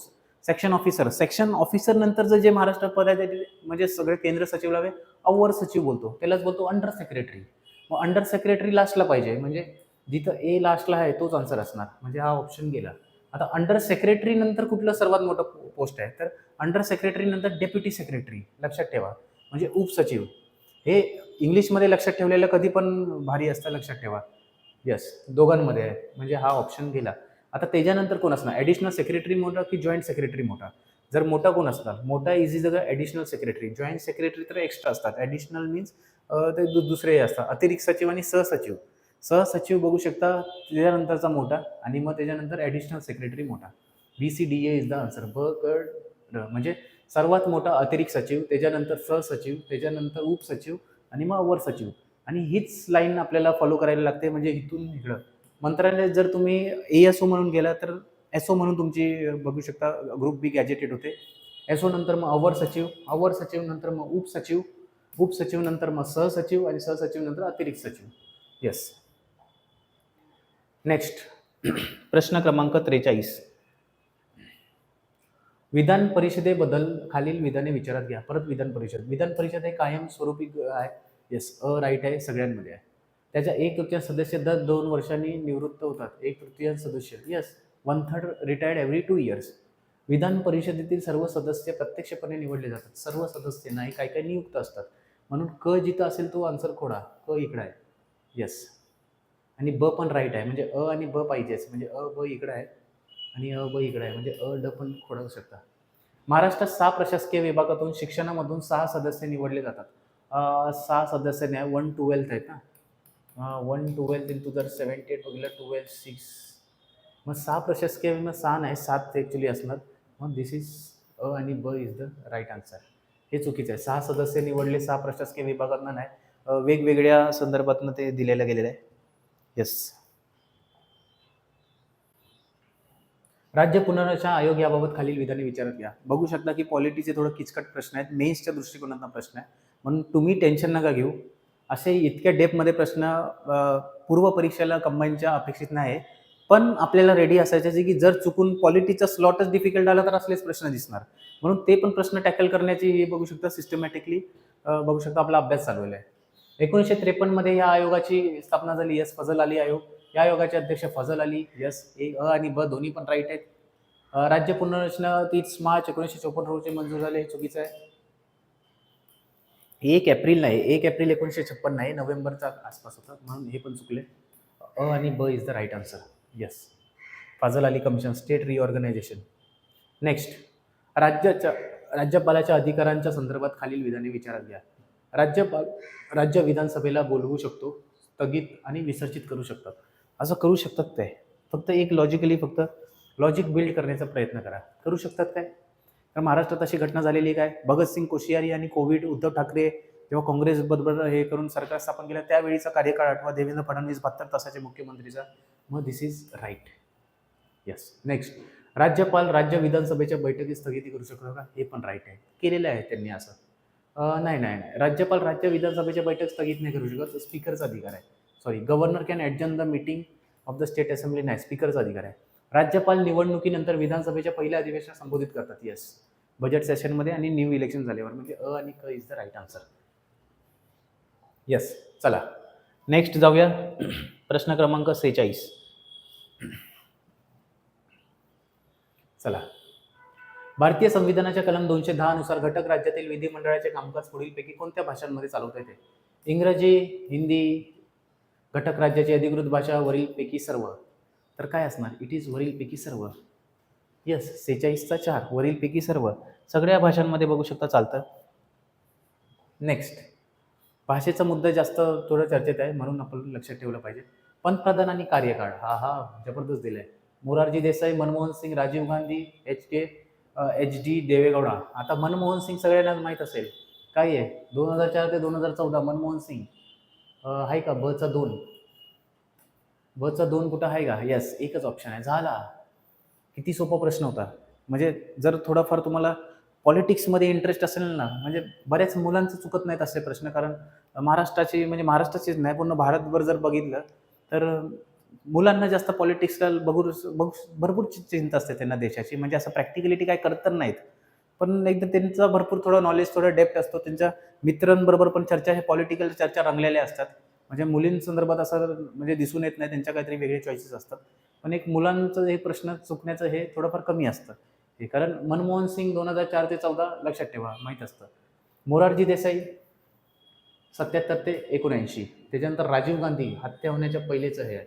section officer. Section officer नंतरचं जे महाराष्ट्र पद आहे ते म्हणजे सगळे केंद्र सचिवालय अवर सचिव बोलतो, त्यालाच बोलतो अंडर सेक्रेटरी. मग अंडर सेक्रेटरी लास्टला पाहिजे, म्हणजे जिथं ए लास्टला आहे तोच आन्सर असणार, म्हणजे हा ऑप्शन गेला. आता अंडर सेक्रेटरी नंतर कुठलं सर्वात मोठं पोस्ट आहे? तर अंडर सेक्रेटरी नंतर डेप्युटी सेक्रेटरी. लक्षात ठेवा, म्हणजे उपसचिव. हे इंग्लिशमध्ये लक्षात ठेवलेलं कधी पण भारी असतं, लक्षात ठेवा. यस, दोघांमध्ये आहे, म्हणजे हा ऑप्शन गेला. आता त्याच्यानंतर कोण असणार? ॲडिशनल सेक्रेटरी मोठा की जॉईंट सेक्रेटरी मोठा? जर मोठा कोण असणार? मोठा इझी जगह ॲडिशनल सेक्रेटरी. जॉईंट सेक्रेटरी तर एक्स्ट्रा असतात. ॲडिशनल मीन्स ते दुसरे असतात, अतिरिक्त सचिव आणि सहसचिव. सहसचिव बघू शकता त्याच्यानंतरचा मोठा, आणि मग त्याच्यानंतर ॲडिशनल सेक्रेटरी मोठा. BCDA is the answer. म्हणजे सर्वात मोठा अतिरिक्त सचिव, त्याच्यानंतर सहसचिव, त्याच्यानंतर उपसचिव, आणि मग अवर सचिव. आणि हीच लाईन आपल्याला फॉलो करायला लागते. म्हणजे इथून इकडं मंत्रालयात जर तुम्ही एएसओ म्हणून गेला तर एसओ म्हणून तुमची बघू शकता ग्रुप बी गॅजेटेड होते. एसओ नंतर मग अवर सचिव नंतर मग उपसचिव नंतर मग सहसचिव आणि सहसचिव नंतर अतिरिक्त सचिव. येस. नेक्स्ट प्रश्न क्रमांक 43. विधान परिषदेबद्दल खालील विधाने विचारात घ्या. परत विधान परिषद हे कायमस्वरूपी आहे. येस, राईट आहे, सगळ्यांमध्ये आहे. त्याच्या 1/3 सदस्य दर 2 वर्षांनी निवृत्त होतात. 1/3 सदस्य, येस. 1/3 retired every 2 years. विधान परिषदेतील सर्व सदस्य प्रत्यक्षपणे निवडले जातात. सर्व सदस्य नाही, काही काही नियुक्त असतात. म्हणून क जिथं असेल तो आन्सर खोडा. क इकडे आहे. येस. आणि ब पण राईट आहे, म्हणजे अ आणि ब पाहिजेच, म्हणजे अ ब इकडे आहे आणि अ ब इकडे आहे, म्हणजे अ ड पण खोडू शकता. महाराष्ट्रात 6 प्रशासकीय विभागातून शिक्षणामधून 6 सदस्य निवडले जातात. 6 सदस्य नाही, 1/12 आहेत ना. 1/12 इंटू जर 78 बघितलं 12 6, मग 6 प्रशासकीय, मग 6 नाही 7 ॲक्च्युली असणार. मग दिस इज अ आणि ब इज द राईट आन्सर. हे चुकीचं आहे. 6 सदस्य निवडले, 6 प्रशासकीय विभागातनं नाही, वेगवेगळ्या संदर्भातनं ते दिलेलं गेलेलं आहे. येस. राज्य पुनर्रचना आयोग याबाबत खालील विधाने विचारात घ्या. बघू शकता की पॉलिटीचे थोडं किचकट प्रश्न आहेत, मेन्सच्या दृष्टिकोनातून प्रश्न आहे, म्हणून तुम्ही टेन्शन नका घेऊ. असे इतक्या डेपमध्ये प्रश्न पूर्व परीक्षेला कंबाईनच्या अपेक्षित नाही, पण आपल्याला रेडी असायचे जे की जर चुकून पॉलिटीचा स्लॉटच डिफिकल्ट आला तर असलेच प्रश्न दिसणार, म्हणून ते पण प्रश्न टॅकल करण्याची हे बघू शकता सिस्टमॅटिकली बघू शकता आपला अभ्यास चालवलेला आहे. 1953 मध्ये या आयोगाची स्थापना झाली. यस, फजल अली आयोग. या आयोगाचे अध्यक्ष फजल अली. यस, अ आणि ब दोन्ही पण राईट आहेत. राज्य पुनर्रचना 30 मार्च 1954 रोजी मंजूर झाले. चुकीचं आहे. 1 एप्रिल नाही, 1 एप्रिल 1956 नाही, नोव्हेंबरच्या आसपास होतं, म्हणून हे पण चुकले. अ आणि ब is the right answer. Yes, Fazal Ali commission, state reorganisation. Next, राज्यपालाच्या अधिकारांच्या संदर्भात खालील विधाने विचारात घ्या. राज्यपाल राज्य विधानसभेला बोलवू शकतो, स्थगित आणि विसर्जित करू शकतात. असं करू शकतात ते, फक्त एक फक्त लॉजिक बिल्ड करण्याचा प्रयत्न करा. करू शकतात काय? तर महाराष्ट्रात अशी घटना झालेली काय, भगतसिंग कोश्यारी आणि उद्धव ठाकरे जेव्हा काँग्रेसबरोबर हे करून सरकार स्थापन केलं त्यावेळीचा कार्यकाळ आठवा, देवेंद्र फडणवीस 72 तासाचे मुख्यमंत्रीचा. मग दिस इज राईट. येस. नेक्स्ट, राज्यपाल राज्य विधानसभेच्या बैठकीत स्थगिती करू शकतो का? हे पण राईट आहे, केलेलं आहे त्यांनी असं. नाही नाही नाही, राज्यपाल राज्य विधानसभेच्या बैठक स्थगित नाही करू शकत, स्पीकरचा अधिकार आहे. Sorry, governor can adjourn the meeting of the state assembly, नाही, स्पीकरचा अधिकार आहे. राज्यपाल निवडणुकीनंतर विधानसभेच्या पहिल्या अधिवेशनात संबोधित करतात. येस, बजेट सेशनमध्ये आणि न्यू इलेक्शन झाल्यावर, म्हणजे अ आणि क is the right answer. Yes. चला नेक्स्ट जाऊया. प्रश्न क्रमांक 46. चला, भारतीय संविधानाच्या कलम 210 नुसार घटक राज्यातील विधिमंडळाचे कामकाज पुढीलपैकी कोणत्या भाषांमध्ये चालवता येते? इंग्रजी, हिंदी, घटक राज्याची अधिकृत भाषा, वरीलपैकी सर्व. तर काय असणार? इट इज वरीलपैकी सर्व. येस, 46चा 4, वरीलपैकी सर्व, सगळ्या भाषांमध्ये बघू शकता चालतं. नेक्स्ट, भाषेचा मुद्दा जास्त थोडं चर्चेत आहे, म्हणून आपण लक्षात ठेवलं पाहिजे. पंतप्रधान आणि कार्यकाळ, हा जबरदस्त दिलाय. Morarji Desai, Manmohan Singh, Rajiv Gandhi, H D Deve Gowda. आता मनमोहन सिंग सगळ्यांना माहीत असेल, काय आहे 2004 ते 2014 मनमोहन सिंग. आहे का बचा 2? बचा 2 कुठं आहे का? येस, एकच ऑप्शन आहे. झाला. किती सोपा प्रश्न होता. म्हणजे जर थोडाफार तुम्हाला पॉलिटिक्समध्ये इंटरेस्ट असेल ना, म्हणजे बऱ्याच मुलांचं चुकत नाहीत असे प्रश्न, कारण महाराष्ट्राची म्हणजे महाराष्ट्राचीच नाही पूर्ण भारतभर जर बघितलं तर मुलांना जास्त पॉलिटिक्सला भरपूर चिंता असते त्यांना देशाची, म्हणजे असं प्रॅक्टिकलिटी काय करत तर नाहीत, पण एकदा त्यांचा भरपूर थोडं नॉलेज, थोडं डेप्थ असतो. त्यांच्या मित्रांबरोबर पण चर्चा, हे पॉलिटिकल चर्चा रंगलेल्या असतात. म्हणजे मुलींसंदर्भात असं म्हणजे दिसून येत नाही, त्यांच्या काहीतरी वेगळे चॉईसेस असतात. पण एक मुलांचं हे प्रश्न चुकण्याचं हे थोडंफार कमी असतं हे, कारण मनमोहन सिंग 2004 ते 14 लक्षात ठेवा, माहीत असतं. मोरारजी देसाई 77 ते 79. त्याच्यानंतर राजीव गांधी हत्या होण्याच्या पहिलेचं हे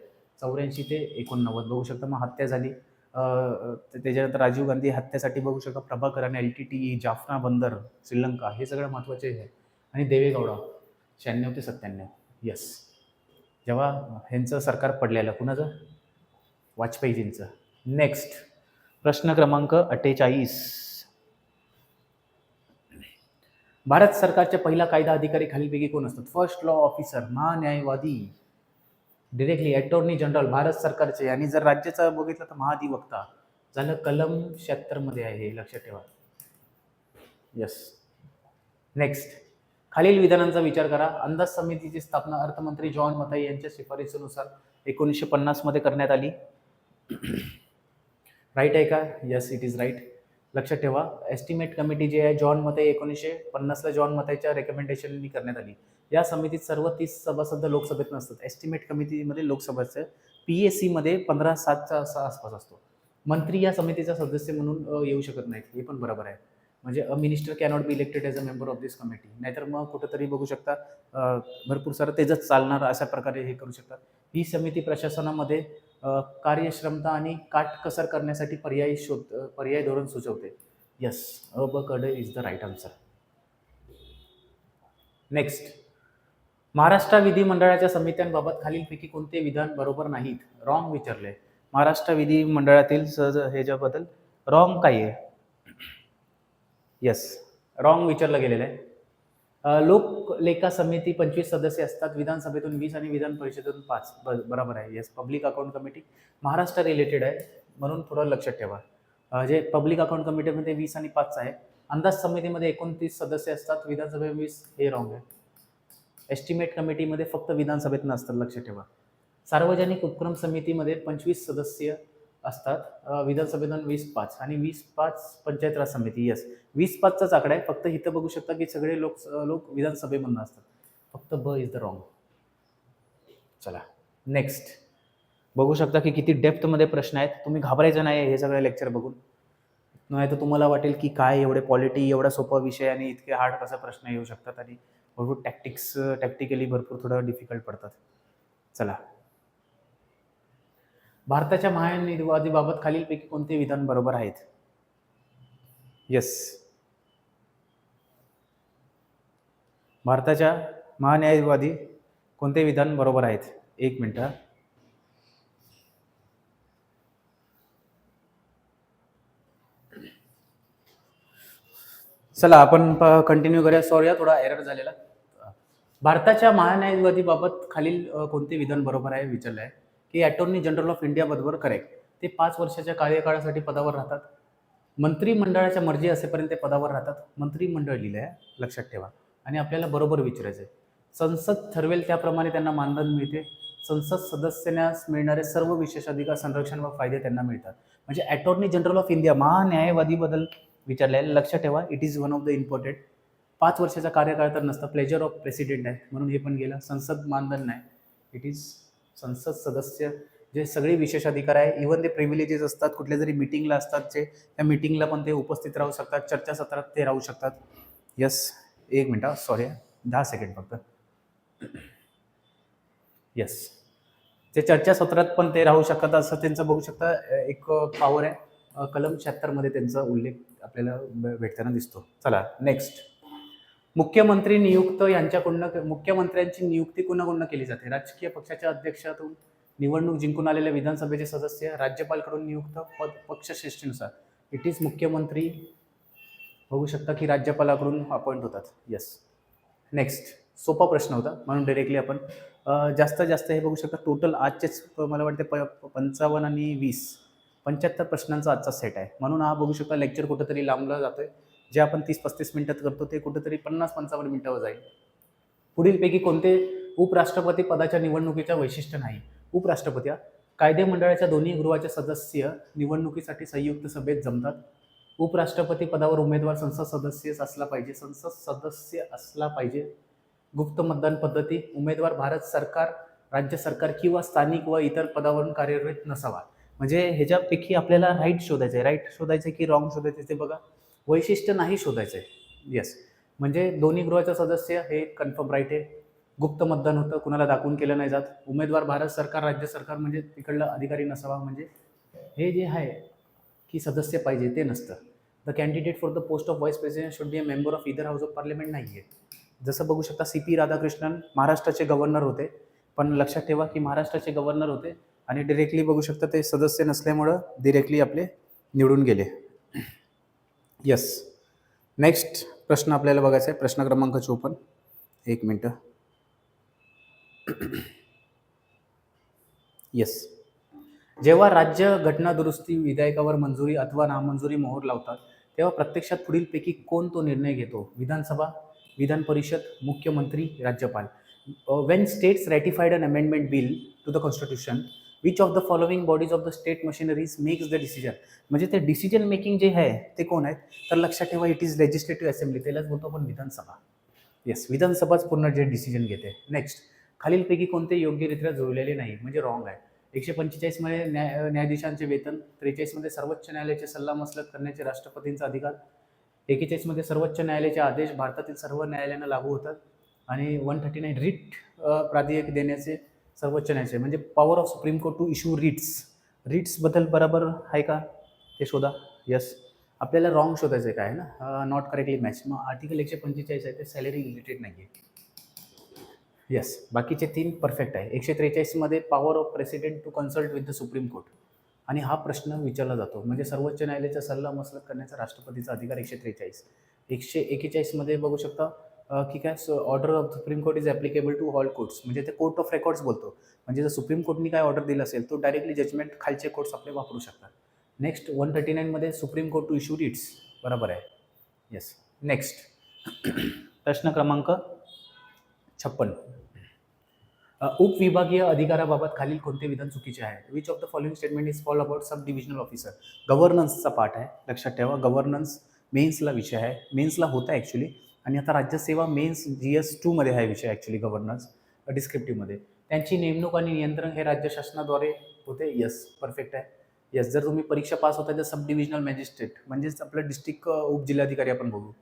84 ते 89 बघू शकता, मग हत्या झाली. त्याच्यानंतर राजीव गांधी हत्येसाठी बघू शकता प्रभाकर आणि LTTE, जाफना बंदर, श्रीलंका, हे सगळं महत्त्वाचे आहे. आणि देवेगौडा 96 ते 97. येस, जेव्हा ह्यांचं सरकार पडलेलं, कुणाचं? वाजपेयीजींचं. नेक्स्ट, प्रश्न क्रमांक 48. भारत सरकारच्या पहिला कायदा अधिकारी खालीलपैकी कोण असतात? फर्स्ट लॉ ऑफिसर, महान्यायवादी, डिरेक्टली अटॉर्नी जनरल भारत सरकारचे. आणि जर राज्याचा बघितलं तर महाधिवक्ता. झालं, कलम 76 मध्ये आहे हे, लक्षात ठेवा. यस. नेक्स्ट, खालील विधानांचा विचार करा. अंदाज समितीची स्थापना अर्थमंत्री जॉन मथाई यांच्या शिफारसीनुसार 1950 मध्ये करण्यात आली. राईट आहे का? Yes, it is right. लक्षात ठेवा, एस्टिमेट कमिटी जी आहे जॉन मथाई 1950ला जॉन मथाईच्या रेकमेंडेशननी करण्यात आली. या समितीत सर्व 30 सभासद लोकसभेत नसतात. एस्टिमेट कमिटीमध्ये लोकसभेचं, PAC मध्ये 15-7च्या आसपास असतो. मंत्री या समितीचा सदस्य म्हणून येऊ शकत नाहीत, हे पण बरोबर आहे. म्हणजे a minister cannot be elected as a member of this committee. नाहीतर मग कुठंतरी बघू शकता भरपूर सारं तेजच चालणार अशा प्रकारे हे करू शकतात. ही समिती प्रशासनामध्ये कार्यक्षमता आणि काटकसर करण्यासाठी पर्याय धोरण सुचवते. यस, अ ब क ड is the right answer. Next, Maharashtra विधिमंडळाच्या समित्यांबाबत खालीलपैकी कोणते विधान बरोबर नाहीत? रॉंग विचारले. महाराष्ट्र विधिमंडळातील ह्याच्याबद्दल रॉंग काय आहे? यस, रॉंग विचारलं गेलेलं आहे. लोकलेखा समिती 25 सदस्य असतात, विधानसभेतून 20 आणि विधान परिषदेतून 5. बरोबर आहे. Yes, public account committee Maharashtra related आहे म्हणून थोडं लक्षात ठेवा. जे पब्लिक अकाउंट कमिटीमध्ये 20 आणि 5 आहे. अंदाज समितीमध्ये 29 सदस्य असतात, विधानसभेत 20, हे रॉंग आहे. एस्टिमेट कमिटीमध्ये फक्त विधानसभेत नसतात, लक्षात ठेवा. सार्वजनिक उपक्रम समितीमध्ये 25 सदस्य असतात, विधानसभेतून 20-5 आणि 20-5 पंचायत राज समिती. यस, 20-5चाच आकडा आहे. फक्त इथं बघू शकता की सगळे लोक विधानसभेमधून असतात. फक्त ब इज द रॉंग. चला, नेक्स्ट बघू शकता की किती डेप्थमध्ये प्रश्न आहेत. तुम्ही घाबरायचं नाही हे सगळे लेक्चर बघून, नाही तर तुम्हाला वाटेल की काय एवढे पॉलिटी, एवढा सोपा विषय आणि इतके हार्ड कसा प्रश्न येऊ शकतात आणि भरपूर टॅक्टिकली भरपूर थोडं डिफिकल्ट पडतात. चला, भारताच्या महान्यायवादीबाबत खालीलपैकी कोणते विधान बरोबर आहेत? यस, भारताच्या महान्यायवादी कोणते विधान बरोबर आहेत? एक मिनिट. चला आपण कंटिन्यू करूया. सॉरी, थोडा एरर झालेला. भारताच्या महान्यायवादीबाबत खालील कोणते विधान बरोबर आहे विचारलं आहे की अटॉर्नी जनरल ऑफ इंडिया बरोबर करेक्ट. ते 5 वर्षाच्या कार्यकाळासाठी पदावर राहतात. मंत्रिमंडळाच्या मर्जी असेपर्यंत ते पदावर राहतात. मंत्रिमंडळ लिहिलं आहे, लक्षात ठेवा. आणि आपल्याला बरोबर विचारायचं आहे, संसद ठरवेल त्याप्रमाणे त्यांना मानधन मिळते. संसद सदस्यांना मिळणारे सर्व विशेषाधिकार, संरक्षण व फायदे त्यांना मिळतात. म्हणजे अटॉर्नी जनरल ऑफ इंडिया महान्यायवादीबद्दल विचारले आहे, लक्षात ठेवा. It is one of the important. 5 वर्षाचा कार्यकाळ तर नसतं, प्लेजर ऑफ प्रेसिडेंट आहे म्हणून हे पण गेलं. संसद मानधन नाही, इट इज संसद सदस्य जे सगळे विशेषाधिकार आहे. इव्हन ते प्रिव्हिलेजेस असतात, कुठल्या जरी मिटिंगला असतात, जे त्या मिटिंगला पण ते उपस्थित राहू शकतात, चर्चासत्रात ते राहू शकतात. यस, एक मिनिट, सॉरी, 10 सेकंड फक्त. यस, ते चर्चासत्रात पण ते राहू शकतात, असं त्यांचं बघू शकता एक पॉवर आहे. कलम 76 मध्ये त्यांचा उल्लेख आपल्याला भेटताना दिसतो. चला, नेक्स्ट, मुख्यमंत्री नियुक्त मुख्यमंत्र्यांची नियुक्ती कोणाकडून केली जाते? राजकीय पक्षाच्या अध्यक्षातून, निवडणूक जिंकून आलेल्या विधानसभेचे सदस्य, राज्यपालकडून नियुक्त, पक्षश्रेष्ठीनुसार. इट इज मुख्यमंत्री. बघू शकता की राज्यपालाकडून अपॉइंट होतात. यस, नेक्स्ट, सोपा प्रश्न होता म्हणून डायरेक्टली आपण जास्तीत जास्त हे बघू शकता. टोटल आजचेच मला वाटते 55 आणि 20 75 प्रश्नांचा आजचा सेट आहे. म्हणून हा बघू शकता लेक्चर कुठंतरी लांबला जातोय. जे आपण 30-35 मिनिटात करतो ते कुठेतरी 50-55 मिनिटावर जाईल. पुढीलपैकी कोणते उपराष्ट्रपती पदाच्या निवडणुकीच्या वैशिष्ट्य नाही? उपराष्ट्रपती कायदेमंडळाच्या दोन्ही गृहाचे सदस्य निवडणुकीसाठी संयुक्त सभेत जमतात. उपराष्ट्रपती पदावर उमेदवार संसद सदस्य असला पाहिजे. गुप्त मतदान पद्धती, उमेदवार भारत सरकार, राज्य सरकार किंवा स्थानिक व इतर पदावरून कार्यरत नसावा. म्हणजे ह्याच्यापैकी आपल्याला राईट शोधायचं की रॉंग शोधायचं ते बघा. वैशिष्ट्य नाही शोधायचं आहे. यस, म्हणजे दोन्ही गृहाचे सदस्य हे कन्फर्म राईट आहे. गुप्त मतदान होतं, कुणाला दाखवून केलं नाही जात. उमेदवार भारत सरकार, राज्य सरकार म्हणजे तिकडला अधिकारी नसावा. म्हणजे हे जे आहे की सदस्य पाहिजे ते नसतं. The candidate for the post of vice president should be a member of either house of parliament नाही आहे. जसं बघू शकता CP राधाकृष्णन महाराष्ट्राचे गव्हर्नर होते, पण लक्षात ठेवा की महाराष्ट्राचे गव्हर्नर होते आणि डिरेक्टली बघू शकता ते सदस्य नसल्यामुळं डिरेक्टली आपले निवडून गेले. यस, नेक्स्ट प्रश्न आपल्याला बघायचा आहे, प्रश्न क्रमांक 54. एक मिनटं. यस, जेव्हा राज्य घटना दुरुस्ती विधेयकावर मंजुरी अथवा नामंजुरी मोहर लावतात, तेव्हा प्रत्यक्षात पुढीलपैकी कोण तो निर्णय घेतो? विधानसभा, विधान परिषद, मुख्यमंत्री, राज्यपाल. When states ratified an amendment bill to the constitution, which of the following bodies of the state machineries makes the decision? म्हणजे ते डिसिजन मेकिंग जे आहे ते कोण आहेत? तर लक्षात ठेवा, इट इज लेजिस्लेटिव्ह असेंब्ली, त्यालाच बोलतो आपण विधानसभा. येस, विधानसभाच पूर्ण जे डिसिजन घेते. नेक्स्ट, खालीलपैकी कोणते योग्यरित्या जुळलेले नाही, म्हणजे रॉंग आहे. 145 मध्ये न्यायाधीशांचे वेतन, 43 मध्ये सर्वोच्च न्यायालयाचे सल्लामसलत करण्याचे राष्ट्रपतींचा अधिकार, 41 मध्ये सर्वोच्च न्यायालयाचे आदेश भारतातील सर्व न्यायालयांना लागू होतात, आणि 139 रिट प्राधिकार देण्याचे सर्वोच्च न्यायालय, म्हणजे power of supreme court to issue writs बद्दल बरोबर आहे का ते शोधा. यस, आपल्याला रॉंग शोधायचं आहे काय ना, नॉट करेक्टली मॅच. मग आर्टिकल 145 आहे ते सॅलरी रिलेटेड नाही आहे. येस, बाकीचे 3 परफेक्ट आहे. 143 मध्ये power of president to consult with the supreme court, आणि हा प्रश्न विचारला जातो, म्हणजे सर्वोच्च न्यायालयाचा सल्ला मसलत करण्याचा राष्ट्रपतीचा अधिकार 143. 141 मध्ये बघू शकता की काय, order of supreme court is applicable to all courts, म्हणजे ते कोर्ट ऑफ रेकॉर्ड्स बोलतो, म्हणजे जर सुप्रीम कोर्टनी काय ऑर्डर दिलं असेल तो डायरेक्टली जजमेंट खालचे कोर्ट्स आपले वापरू शकतात. नेक्स्ट, 139 मध्ये supreme court to issue writs, बरोबर आहे. येस. नेक्स्ट प्रश्न क्रमांक 56. उपविभागीय अधिकाराबाबत खालील कोणते विधान चुकीचे आहे? Which of the following statement is false about sub divisional officer? गव्हर्नन्सचा पार्ट आहे, लक्षात ठेवा. गव्हर्नन्स मेन्सला विषय आहे, मेन्सला होता ॲक्च्युली, आणि आता राज्यसेवा मेन्स GS2 मध्ये हा विषय ॲक्च्युली गव्हर्नन्स डिस्क्रिप्टिव्हमध्ये. त्यांची नेमणूक आणि नियंत्रण हे राज्य शासनाद्वारे होते. यस, परफेक्ट आहे. यस, जर तुम्ही परीक्षा पास होता तर सब डिव्हिजनल मॅजिस्ट्रेट, म्हणजेच आपलं डिस्ट्रिक्ट उपजिल्हाधिकारी आपण बघू,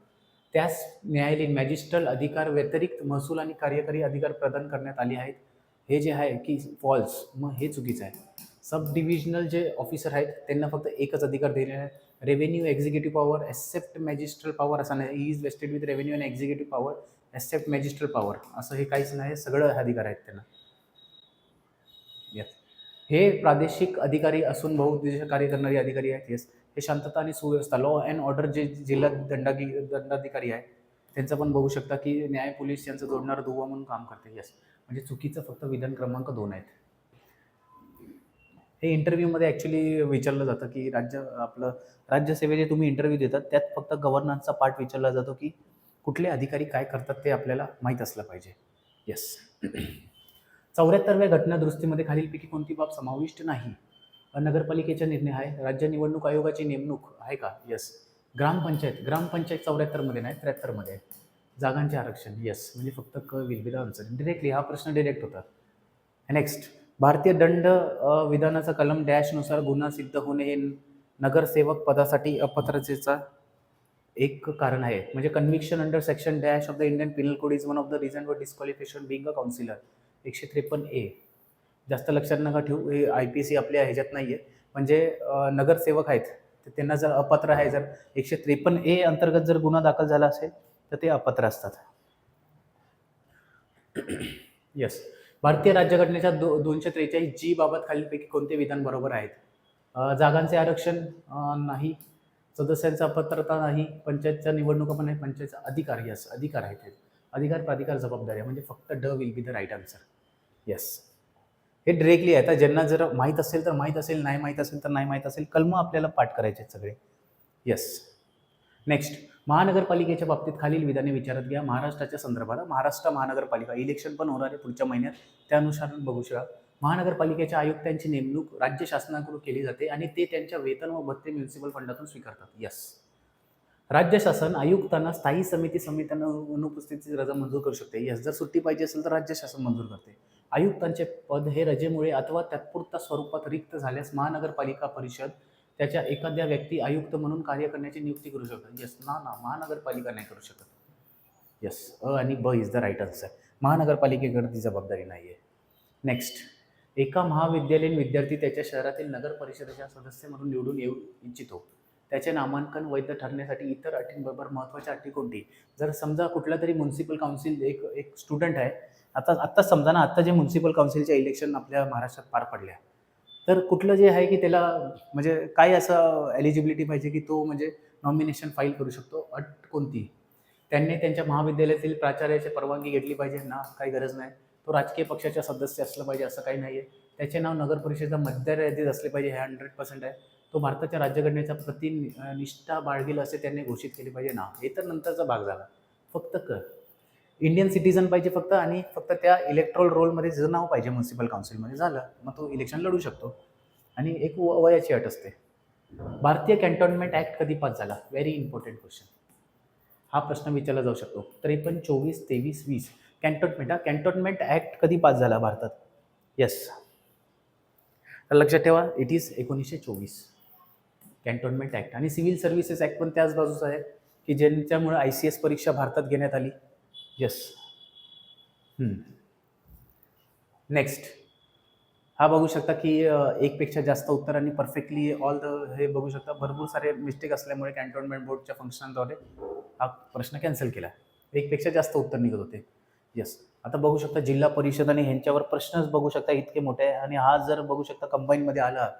त्यास न्यायालयीन मॅजिस्ट्रल अधिकार व्यतिरिक्त महसूल आणि कार्यकारी अधिकार प्रदान करण्यात आले आहेत. हे जे आहे की फॉल्स, मग हे चुकीचं आहे. सब डिव्हिजनल जे ऑफिसर आहेत त्यांना फक्त एकच अधिकार दिलेला आहे, revenue executive power except magisterial power, असं नाही. He is vested with revenue and executive power except magisterial power, असं हे काहीच नाही, सगळं अधिकार आहेत त्यांना. येस, हे प्रादेशिक अधिकारी असून बहुउद्देशीय कार्य करणारे अधिकारी आहेत. येस, हे शांतता आणि सुव्यवस्था, लॉ अँड ऑर्डर जे जिल्हा दंडाधिकारी आहे त्यांचं पण बघू शकता की न्याय पोलीस यांचं जोडणारं दुवा म्हणून काम करते. यस, म्हणजे चुकीचं फक्त विधान क्रमांक 2 आहेत. हे इंटरव्ह्यूमध्ये ॲक्च्युली विचारलं जातं की राज्यसेवेचे तुम्ही इंटरव्ह्यू देतात त्यात फक्त गव्हर्नन्सचा पार्ट विचारला जातो की कुठले अधिकारी काय करतात ते आपल्याला माहीत असलं पाहिजे. येस. 74व्या घटना दुरुस्तीमध्ये खालीलपैकी कोणती बाब समाविष्ट नाही? नगरपालिकेचा निर्णय आहे, राज्य निवडणूक आयोगाची नेमणूक आहे का? यस. ग्रामपंचायत 74 मध्ये नाही, 73 मध्ये आहे. जागांचे आरक्षण, यस, म्हणजे फक्त will be the answer. Directly हा प्रश्न डिरेक्ट होता. नेक्स्ट, भारतीय दंड विधानाचा कलम डॅशनुसार गुन्हा सिद्ध होणे हे नगरसेवक पदासाठी अपात्रतेचा एक कारण आहे, म्हणजे conviction under section dash of the Indian Pinal code is one of the reason for disqualification being a counsellor. 153A. जास्त लक्षात नका ठेवू, हे IPC आपल्या ह्याच्यात नाही आहे. म्हणजे नगरसेवक आहेत तर त्यांना जर अपात्र आहे, जर 153A अंतर्गत जर गुन्हा दाखल झाला असेल तर ते अपात्र असतात. यस. भारतीय राज्यघटनेच्या 243G बाबत खालीलपैकी कोणते विधान बरोबर आहेत? जागांचे आरक्षण नाही, सदस्यांचा अपात्रता नाही, पंचायतच्या निवडणुका पण नाही, पंचायतचा अधिकार, यस, अधिकार आहे ते. अधिकार प्राधिकार जबाबदारी, म्हणजे फक्त ड will be the right answer. Yes, हे डिरेक्टली आहे. आता ज्यांना जर माहीत असेल तर माहीत असेल, नाही माहीत असेल तर नाही माहीत असेल, कलम आपल्याला पाठ करायचे आहेत सगळे. येस. नेक्स्ट, महानगरपालिकेच्या बाबतीत खालील विधाने विचारात घ्या महाराष्ट्राच्या संदर्भात. महाराष्ट्र महानगरपालिका इलेक्शन पण होणार आहे पुढच्या महिन्यात, त्यानुसार बघू शकता. महानगरपालिकेच्या आयुक्तांची नेमणूक राज्य शासनाकडून केली जाते आणि ते त्यांच्या वेतन व भत्ते म्युनिसिपल फंडातून स्वीकारतात. यस. राज्य शासन आयुक्तांना स्थायी समित्यांना अनुपस्थितीची रजा मंजूर करू शकते. यस, जर सुट्टी पाहिजे असेल तर राज्य शासन मंजूर करते. आयुक्तांचे पद हे रजेमुळे अथवा तात्पुरत्या स्वरूपात रिक्त झाल्यास महानगरपालिका परिषद त्याच्या एखाद्या व्यक्ती आयुक्त म्हणून कार्य करण्याची नियुक्ती करू शकतात. यस, ना महानगरपालिका नाही करू शकत. यस, आणि ब इज द राईट आन्सर. महानगरपालिकेकडे ती जबाबदारी नाही आहे. नेक्स्ट, एका महाविद्यालयीन विद्यार्थी त्याच्या शहरातील नगर परिषदेच्या सदस्य म्हणून निवडून येऊ इच्छितो. त्याचे नामांकन वैध ठरण्यासाठी इतर अटींबरोबर महत्त्वाच्या अटी कोणती? जर समजा कुठला तरी म्युन्सिपल काउन्सिल एक स्टुडंट आहे, आत्ता समजा ना, आत्ता जे म्युन्सिपल काउन्सिलच्या इलेक्शन आपल्या महाराष्ट्रात पार पडल्या, तर कुठलं जे आहे की त्याला म्हणजे काय असं एलिजिबिलिटी पाहिजे की तो म्हणजे नॉमिनेशन फाईल करू शकतो? अट कोणती? त्यांनी त्यांच्या महाविद्यालयातील प्राचार्याची परवानगी घेतली पाहिजे ना? काही गरज नाही. तो राजकीय पक्षाचा सदस्य असला पाहिजे असं काही नाही आहे. त्याचे नाव नगर परिषदेचा मतदार असले पाहिजे, हे 100% आहे. तो भारताच्या राज्यघटनेचा प्रतिनिष्ठा बाळगेल असे त्यांनी घोषित केले पाहिजे नाव. हे तर नंतरचा भाग झाला. फक्त इंडियन सिटीजन पाहिजे फक्त, आणि फक्त त्या इलेक्ट्रोल रोलमध्ये जर नाव पाहिजे म्युन्सिपल काउन्सिलमध्ये, झालं मग तो इलेक्शन लढू शकतो. आणि एक वयाची अट असते. भारतीय कॅन्टोन्मेंट ऍक्ट कधी पास झाला? Very important question. हा प्रश्न विचारला जाऊ शकतो. 53, 24, 23, 20. कॅन्टोन्मेंट ऍक्ट कधी पास झाला भारतात? येस, तर लक्षात ठेवा, इट इज 1924 कॅन्टोन्मेंट ऍक्ट. आणि सिव्हिल सर्व्हिसेस ऍक्ट पण त्याच बाजूचा आहे की ज्यांच्यामुळे ICS परीक्षा भारतात घेण्यात आली. येस. नेक्स्ट, हा बघू शकता की एकपेक्षा जास्त उत्तर आणि परफेक्टली ऑल द हे बघू शकता. भरपूर सारे मिस्टेक असल्यामुळे कॅन्टोन्मेंट बोर्डच्या फंक्शनद्वारे हा प्रश्न कॅन्सल केला. एकपेक्षा जास्त उत्तर निघत होते. येस. आता बघू शकता जिल्हा परिषद आणि ह्यांच्यावर प्रश्नच बघू शकता इतके मोठे आहे. आणि हा जर बघू शकता कंबाईनमध्ये आला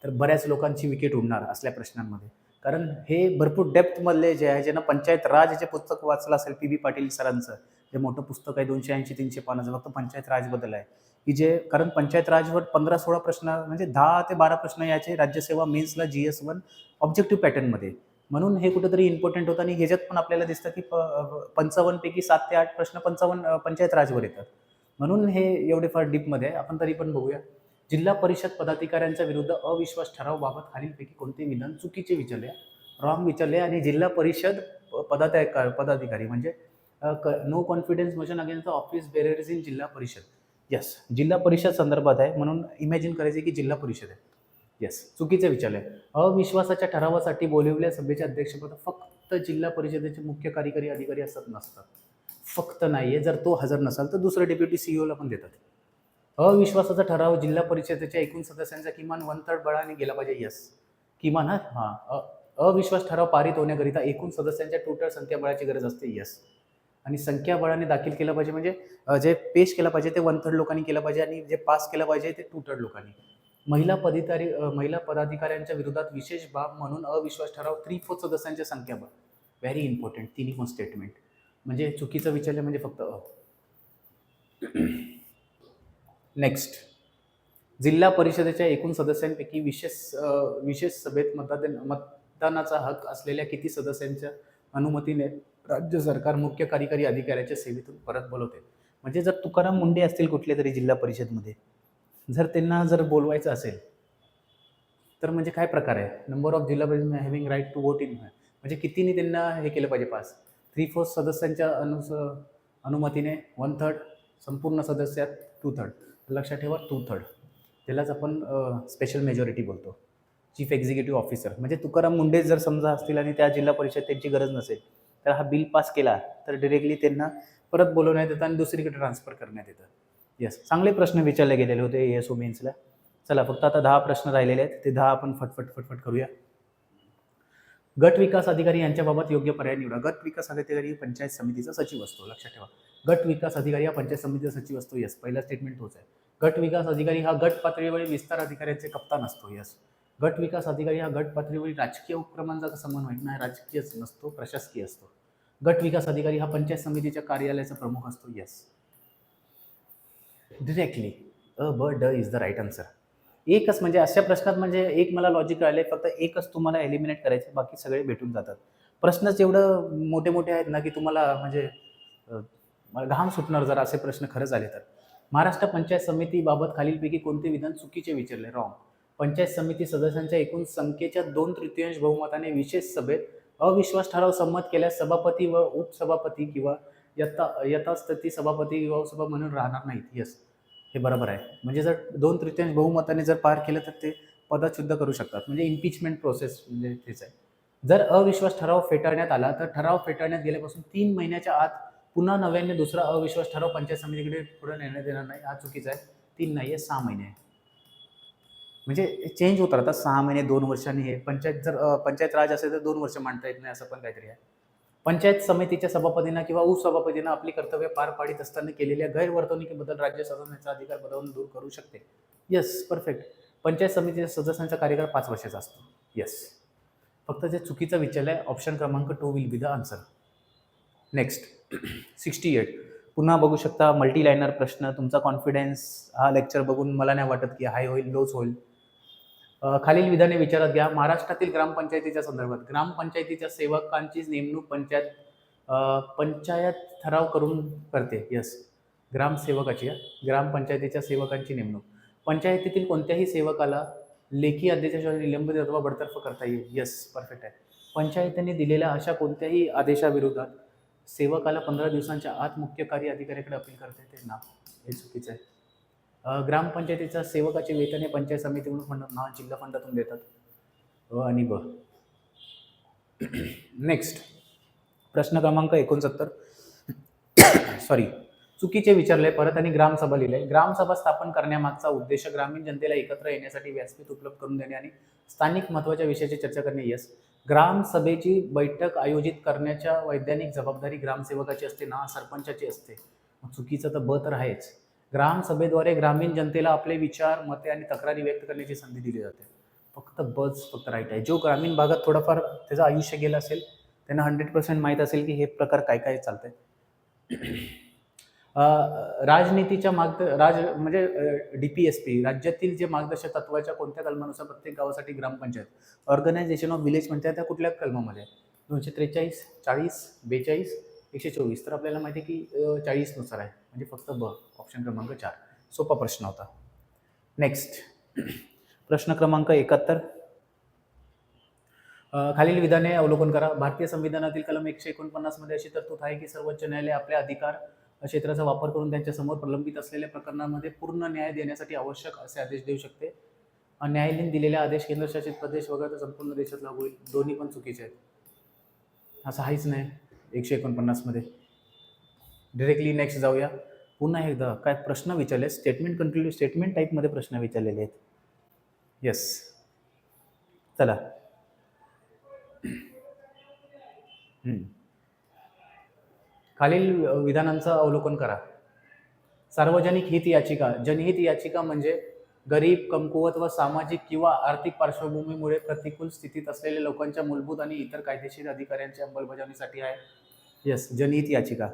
तर बऱ्याच लोकांची विकेट उडणार असल्या प्रश्नांमध्ये. कारण हे भरपूर डेप्थमधले जे आहे, ज्यांना पंचायत राज जे पुस्तक वाचलं असेल PB पाटील सरांचं, जे मोठं पुस्तक आहे 280-300 पानाचं, फक्त पंचायत राजबद्दल आहे की जे, कारण पंचायत राजवर 15-16 प्रश्न म्हणजे 10 ते 12 प्रश्न याचे राज्यसेवा मेन्सला GS1 ऑब्जेक्टिव्ह पॅटर्नमध्ये. म्हणून हे कुठेतरी इम्पॉर्टंट होतं. आणि ह्याच्यात पण आपल्याला दिसतं की 55 पैकी 7 ते 8 प्रश्न 55 पंचायत राजवर येतात. म्हणून हे एवढे फार डीपमध्ये आहे. आपण तरी पण बघूया. जिल्हा परिषद पदाधिकाऱ्यांच्या विरुद्ध अविश्वास ठराव बाबत खालीलपैकी कोणते विधान चुकीचे विचारले, रॉंग विचारले? आणि जिल्हा परिषद पदाधिकारी म्हणजे no confidence motion against the office bearers in zilla parishad. Yes, जिल्हा परिषद संदर्भात आहे म्हणून इमॅजिन करायचे की जिल्हा परिषद आहे. येस, चुकीचे विचारले. अविश्वासाच्या ठरावासाठी बोलवलेल्या सभेचे अध्यक्षपद फक्त जिल्हा परिषदेचे मुख्य कार्यकारी अधिकारी असत नसतात. फक्त नाहीये, जर तो हजर नसाल तर दुसरं डेप्युटी CEO पण देतात. अविश्वासाचा ठराव जिल्हा परिषदेच्या एकूण सदस्यांचा किमान 1/3 बळाने गेला पाहिजे. यस, किमान. अविश्वास ठराव पारित होण्याकरिता एकूण सदस्यांच्या टोटल संख्याबळाची गरज असते. यस. आणि संख्याबळाने दाखल केलं पाहिजे म्हणजे जे पेश केलं पाहिजे ते 1/3 लोकांनी केलं पाहिजे आणि जे पास केलं पाहिजे ते 2/3 लोकांनी. महिला पदाधिकाऱ्यांच्या विरोधात विशेष बाब म्हणून अविश्वास ठराव 3/4 सदस्यांच्या संख्याबळ. Very important. तिन्ही पण स्टेटमेंट म्हणजे चुकीचं विचारलं म्हणजे फक्त नेक्स्ट, जिल्हा परिषदेच्या एकूण सदस्यांपैकी विशेष सभेत मतदानाचा हक्क असलेल्या किती सदस्यांच्या अनुमतीने राज्य सरकार मुख्य कार्यकारी अधिकाऱ्याच्या सेवेतून परत बोलवते? म्हणजे जर तुकाराम मुंडे असतील कुठले तरी जिल्हा परिषदमध्ये, जर त्यांना जर बोलवायचं असेल तर म्हणजे काय प्रकार आहे? Number of zilla parishad having right to vote in, म्हणजे कितीने त्यांना हे केलं पाहिजे पास? 3/4 सदस्यांच्या अनुमतीने 1/3, संपूर्ण सदस्यात 2/3. लक्षात ठेवा 2/3. त्यालाच आपण स्पेशल मेजॉरिटी बोलतो. चीफ एक्झिक्युटिव्ह ऑफिसर म्हणजे तुकाराम मुंडे जर समजा असतील आणि त्या जिल्हा परिषद त्यांची गरज नसेल तर हा बिल पास केला तर डिरेक्टली त्यांना परत बोलवण्यात येतं आणि दुसरीकडे ट्रान्सफर करण्यात येतं. येस, चांगले प्रश्न विचारले गेलेले होते ASO मेन्सला. चला, फक्त आता 10 प्रश्न राहिलेले आहेत, ते 10 आपण फटफट करूया. गट विकास अधिकारी यांच्याबाबत योग्य पर्याय निवडा. गट विकास अधिकारी पंचायत समितीचा सचिव असतो. लक्षात ठेवा, गट विकास अधिकारी हा पंचायत समितीचा सचिव असतो. यस, पहिला स्टेटमेंट तोच आहे. गट विकास अधिकारी हा गट पातळीवर विस्तार अधिकाऱ्यांचे कप्तान असतो. यस, गट विकास अधिकारी हा गट पातळीवर राजकीय उपक्रमांचा समन्वय नाही, राजकीयच नसतो, प्रशासकीय असतो. गट विकास अधिकारी हा पंचायत समितीच्या कार्यालयाचा प्रमुख असतो. यस, डिरेक्टली ब ड इज द राईट आन्सर. एकच म्हणजे अशा प्रश्नात म्हणजे एक मला लॉजिक राहिले, फक्त एकच तुम्हाला एलिमिनेट करायचे, बाकी सगळे भेटून जातात. प्रश्नच एवढं मोठे आहेत ना की तुम्हाला म्हणजे घाम सुटणार जर असे प्रश्न खरंच आले तर. महाराष्ट्र पंचायत समितीबाबत खालीलपैकी कोणते विधान चुकीचे विचारले? रॉंग. पंचायत समिती सदस्यांच्या एकूण संख्येच्या 2/3 बहुमताने विशेष सभेत अविश्वास ठराव संमत केल्यास सभापती व उपसभापती किंवा यथास्थिती सभापती किंवा उपसभा म्हणून राहणार नाहीत. यस, हे बरोबर आहे. म्हणजे जर 2/3 बहुमताने जर पार केलं तर ते पदच्युत करू शकतात. म्हणजे इम्पिचमेंट प्रोसेस म्हणजे तेच आहे. जर अविश्वास ठराव फेटाळण्यात आला तर ठराव फेटाळण्यात गेल्यापासून 3 महिन्याच्या आत पुन्हा नव्याने दुसरा अविश्वास ठराव पंचायत समितीकडे पुढे नेण्यात येणार नाही. हा चुकीचा आहे. 3 नाही आहे, 6 महिने आहे. म्हणजे चेंज होत राहतात. 6 महिने, 2 वर्षांनी. हे पंचायत राज असेल तर 2 वर्ष मांडता येत नाही, असं पण काहीतरी आहे. पंचायत समितीच्या सभापतींना किंवा उपसभापतींना आपली कर्तव्य पार पाडित असताना केलेल्या गैरवर्तणुकीबद्दल राज्य शासनाचा अधिकार बजावून दूर करू शकते. Yes, perfect. पंचायत समितीच्या सदस्यांचा कार्यकाळ 5 वर्षाचा असतो. येस, फक्त जे चुकीचं विचारलं आहे ऑप्शन क्रमांक 2 will be the answer. Next 68. पुन्हा बघू शकता मल्टी लाईनर प्रश्न. तुमचा कॉन्फिडन्स हा लेक्चर बघून मला नाही वाटत की हाय होईल, लोच होईल. खालील विधाने विचारात घ्या. महाराष्ट्रातील ग्रामपंचायतीच्या संदर्भात ग्रामपंचायतीच्या सेवकांची नेमणूक पंचायत ठराव करून करते. यस, ग्रामसेवकाची ग्रामपंचायतीच्या सेवकांची नेमणूक. पंचायतीतील कोणत्याही सेवकाला लेखी आदेशाशिवाय निलंबित अथवा बडतर्फ करता येईल. यस, परफेक्ट आहे. पंचायतीने दिलेल्या अशा कोणत्याही आदेशाविरोधात सेवकाला 15 दिवसांच्या आत मुख्य कार्य अधिकाऱ्याकडे अपील करता येते ना, हे चुकीचं आहे. ग्रामपंचायतीच्या सेवकाचे वेतन हे पंचायत समितीकडून फंड ना जिल्हा फंडातून देतात. आणि ब. नेक्स्ट प्रश्न क्रमांक 69. सॉरी, चुकीचे विचारले परत आणि ग्रामसभा लिहिलंय. ग्रामसभा स्थापन करण्यामागचा उद्देश ग्रामीण जनतेला एकत्र येण्यासाठी व्यासपीठ उपलब्ध करून देणे आणि स्थानिक महत्त्वाच्या विषयाची चर्चा करणे. यस, ग्रामसभेची बैठक आयोजित करण्याच्या वैधानिक जबाबदारी ग्रामसेवकाची असते ना, सरपंचाची असते. चुकीचं तर ब तर आहेच. ग्रामसभेद्वारे ग्रामीण जनतेला आपले विचार, मते आणि तक्रारी व्यक्त करण्याची संधी दिली जाते. फक्त राईट आहे. जो ग्रामीण भागात थोडंफार त्याचं आयुष्य गेलं असेल त्यांना 100% माहीत असेल की हे प्रकार काय काय चालतंय. राजनीतीच्या म्हणजे DPSP राज्यातील जे मार्गदर्शक तत्वाच्या कोणत्या कलमानुसार प्रत्येक गावासाठी ग्रामपंचायत ऑर्गनायझेशन ऑफ विलेज म्हणतात त्या कुठल्या कलमामध्ये 243, 40, 42, 124. तर आपल्याला माहिती आहे की 40 नुसार आहे, म्हणजे फक्त ब, ऑप्शन क्रमांक 4. सोपा प्रश्न होता. नेक्स्ट प्रश्न क्रमांक 71. खालील विधाने अवलोकन करा. भारतीय संविधानातील कलम 149 मध्ये अशी तरतूद आहे की सर्वोच्च न्यायालय आपल्या अधिकार क्षेत्राचा वापर करून त्यांच्या समोर प्रलंबित असलेल्या प्रकरणांमध्ये पूर्ण न्याय देण्यासाठी आवश्यक असे आदेश देऊ शकते. न्यायालयाने दिलेला आदेश केंद्रशासित प्रदेश वगळता संपूर्ण देशात लागू होईल. दोन्ही पण चुकीचे आहेत. असं आहेच नाही 149 मध्ये. डिरेक्टली नेक्स्ट जाऊया. पुन्हा एकदा काय प्रश्न विचारले, स्टेटमेंट टाईपमध्ये प्रश्न विचारलेले आहेत. यस, चला. खालील विधानांचं अवलोकन करा. सार्वजनिक हित याचिका. जनहित याचिका म्हणजे गरीब, कमकुवत व सामाजिक किंवा आर्थिक पार्श्वभूमीमुळे प्रतिकूल स्थितीत असलेल्या लोकांच्या मूलभूत आणि इतर कायदेशीर अधिकाऱ्यांच्या अंमलबजावणीसाठी आहे. यस, जनहित याचिका.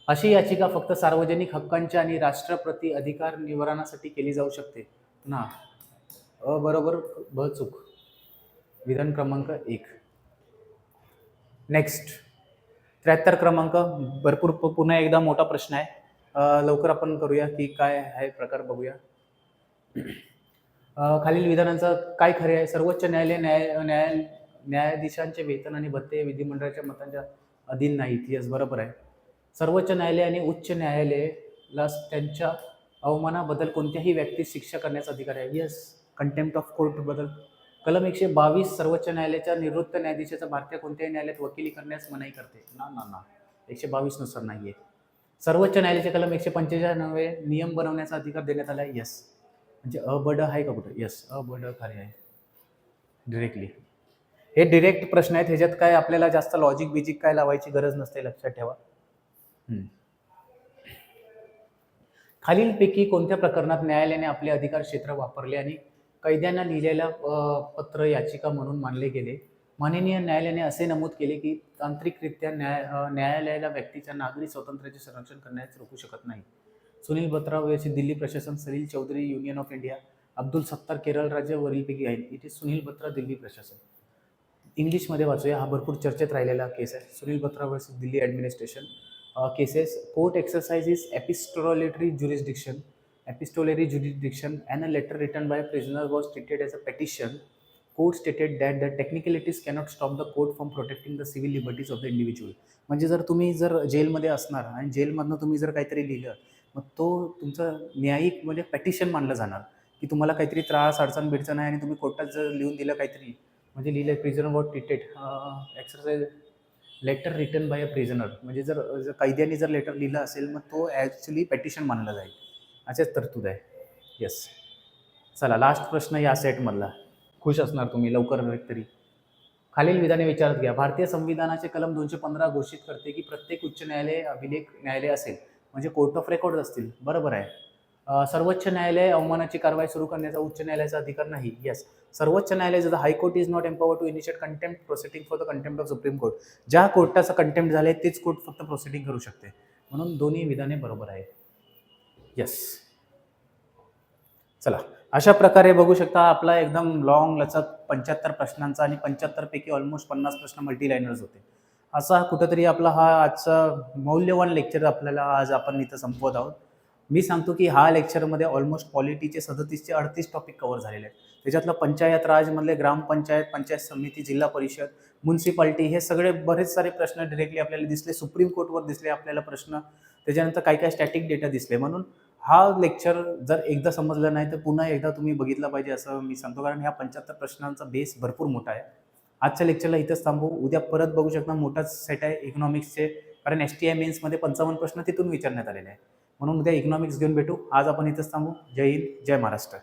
अशी याचिका फक्त सार्वजनिक हक्कांच्या आणि राष्ट्रप्रती अधिकार निवारणासाठी केली जाऊ शकते ना. बरोबर, ब चूक. विधान क्रमांक 1. नेक्स्ट 73 क्रमांक. भरपूर पुन्हा एकदा मोठा प्रश्न आहे. लवकर आपण करूया की काय आहे प्रकार बघूया. खालील विधानांचं काय खरे आहे. सर्वोच्च न्यायालय न्यायाधीशांचे वेतन आणि भत्ते विधिमंडळाच्या मतांच्या अधीन नाहीत. यस, बरोबर आहे. सर्वोच्च न्यायालय आणि उच्च न्यायालयाला त्यांच्या अवमानाबद्दल कोणत्याही व्यक्तीस शिक्षा करण्याचा अधिकार आहे. यस, कंटेम्प्ट ऑफ कोर्ट बद्दल कलम 122 सर्वोच्च न्यायालयाच्या निवृत्त न्यायाधीशाचा भारतीय कोणत्याही न्यायालयात वकिली करण्यास मनाई करते ना. 122 नुसार नाहीये. सर्वोच्च न्यायालयाचे कलम 195 नियम बनवण्याचा अधिकार देण्यात आला आहे. यस, म्हणजे अबड आहे का कुठं. यस, अबड खरे आहे डिरेक्टली. हे डिरेक्ट प्रश्न आहेत, ह्याच्यात काय आपल्याला जास्त लॉजिक बिजिक काय लावायची गरज नसते, लक्षात ठेवा. खालीलपैकी कोणत्या प्रकरणात न्यायालयाने आपले अधिकार क्षेत्र वापरले आणि कैद्यांना लिहिलेला पत्र याचिका म्हणून मानले गेले. माननीय न्यायालयाने असे नमूद केले की तांत्रिकरित्या न्यायालयाला व्यक्तीच्या नागरी स्वातंत्र्याचे संरक्षण करण्यास रोखू शकत नाही. सुनील बत्रा वर्षी दिल्ली प्रशासन, Salil Chaudhary union of India, Abdul Sattar Kerala राज्य वरीलपैकी आहेत. इथे सुनील बत्रा दिल्ली प्रशासन. इंग्लिशमध्ये वाचूया. हा भरपूर चर्चेत राहिलेला केस आहे. Sunil Batra versus Delhi administration cases. Court exercises epistolary jurisdiction and a letter written by a prisoner was treated as a petition. Court stated that the technicalities cannot stop the court from protecting the civil liberties of the individual. म्हणजे जर तुम्ही जेलमध्ये असणार आणि जेलमधनं तुम्ही जर काहीतरी लिहिलं, मग तो तुमचा न्यायिक म्हणजे पेटिशन मानलं जाणार की तुम्हाला काहीतरी त्रास अडचण बिडचण आहे आणि तुम्ही कोर्टात जर लिहून दिलं काहीतरी, म्हणजे लिहिलं prisoner was treated exercise letter written by a prisoner, म्हणजे जर कैद्याने जर लेटर लिहिलं असेल मग तो ॲक्च्युली पेटिशन मानला जाईल. असेच तरतूद आहे. येस, चला लास्ट प्रश्न या सेटमधला. खुश असणार तुम्ही लवकर तरी. खालील विधाने विचारात घ्या. भारतीय संविधानाचे कलम 215 घोषित करते की प्रत्येक उच्च न्यायालय अभिलेख न्यायालय असेल, म्हणजे कोर्ट ऑफ रेकॉर्ड असतील. बरोबर आहे. सर्वोच्च न्यायालय अवमानाची कारवाई सुरू करण्याचा उच्च न्यायालयाचा अधिकार नाही. येस, सर्वोच्च न्यायालय जर high court is not empower to initiate contempt proceeding for the contempt of supreme court. ज्या कोर्टाचं कंटेम्प्ट झालंय तेच कोर्ट फक्त प्रोसिडिंग करू शकते. म्हणून दोन्ही विधाने बरोबर आहेत. येस. चला, अशा प्रकारे बघू शकता आपला एकदम लॉंग लचक 75 प्रश्नांचा आणि 75 पैकी ऑलमोस्ट 50 प्रश्न मल्टीलाइनर्स होते. असा कुठेतरी आपला हा आजचा मौल्यवान लेक्चर आपल्याला आज आपण इथं संपवत आहोत. मी सांगतो की हा लेक्चरमध्ये ऑलमोस्ट पॉलिटीचे 37 ते 38 टॉपिक कव्हर झालेले आहेत. त्याच्यातलं पंचायत राजमधले ग्रामपंचायत, पंचायत समिती, जिल्हा परिषद, म्युन्सिपाल्टी हे सगळे बरेच सारे प्रश्न डायरेक्टली आपल्याला दिसले. सुप्रीम कोर्टवर दिसले आपल्याला प्रश्न. त्याच्यानंतर काय स्टॅटिक डेटा दिसले. म्हणून हा लेक्चर जर एकदा समजलं नाही तर पुन्हा एकदा तुम्ही बघितला पाहिजे असं मी सांगतो, कारण ह्या 75 प्रश्नांचा बेस भरपूर मोठा आहे. आजच्या लेक्चरला इथंच थांबू. उद्या परत बघू शकता मोठाच सेट आहे इकॉनॉमिक्सचे, कारण STI मेन्समध्ये 55 प्रश्न तिथून विचारण्यात आलेले आहे. म्हणून उद्या इकॉनॉमिक्स घेऊन भेटू. आज आपण इथंच थांबू. जय हिंद, जय महाराष्ट्र.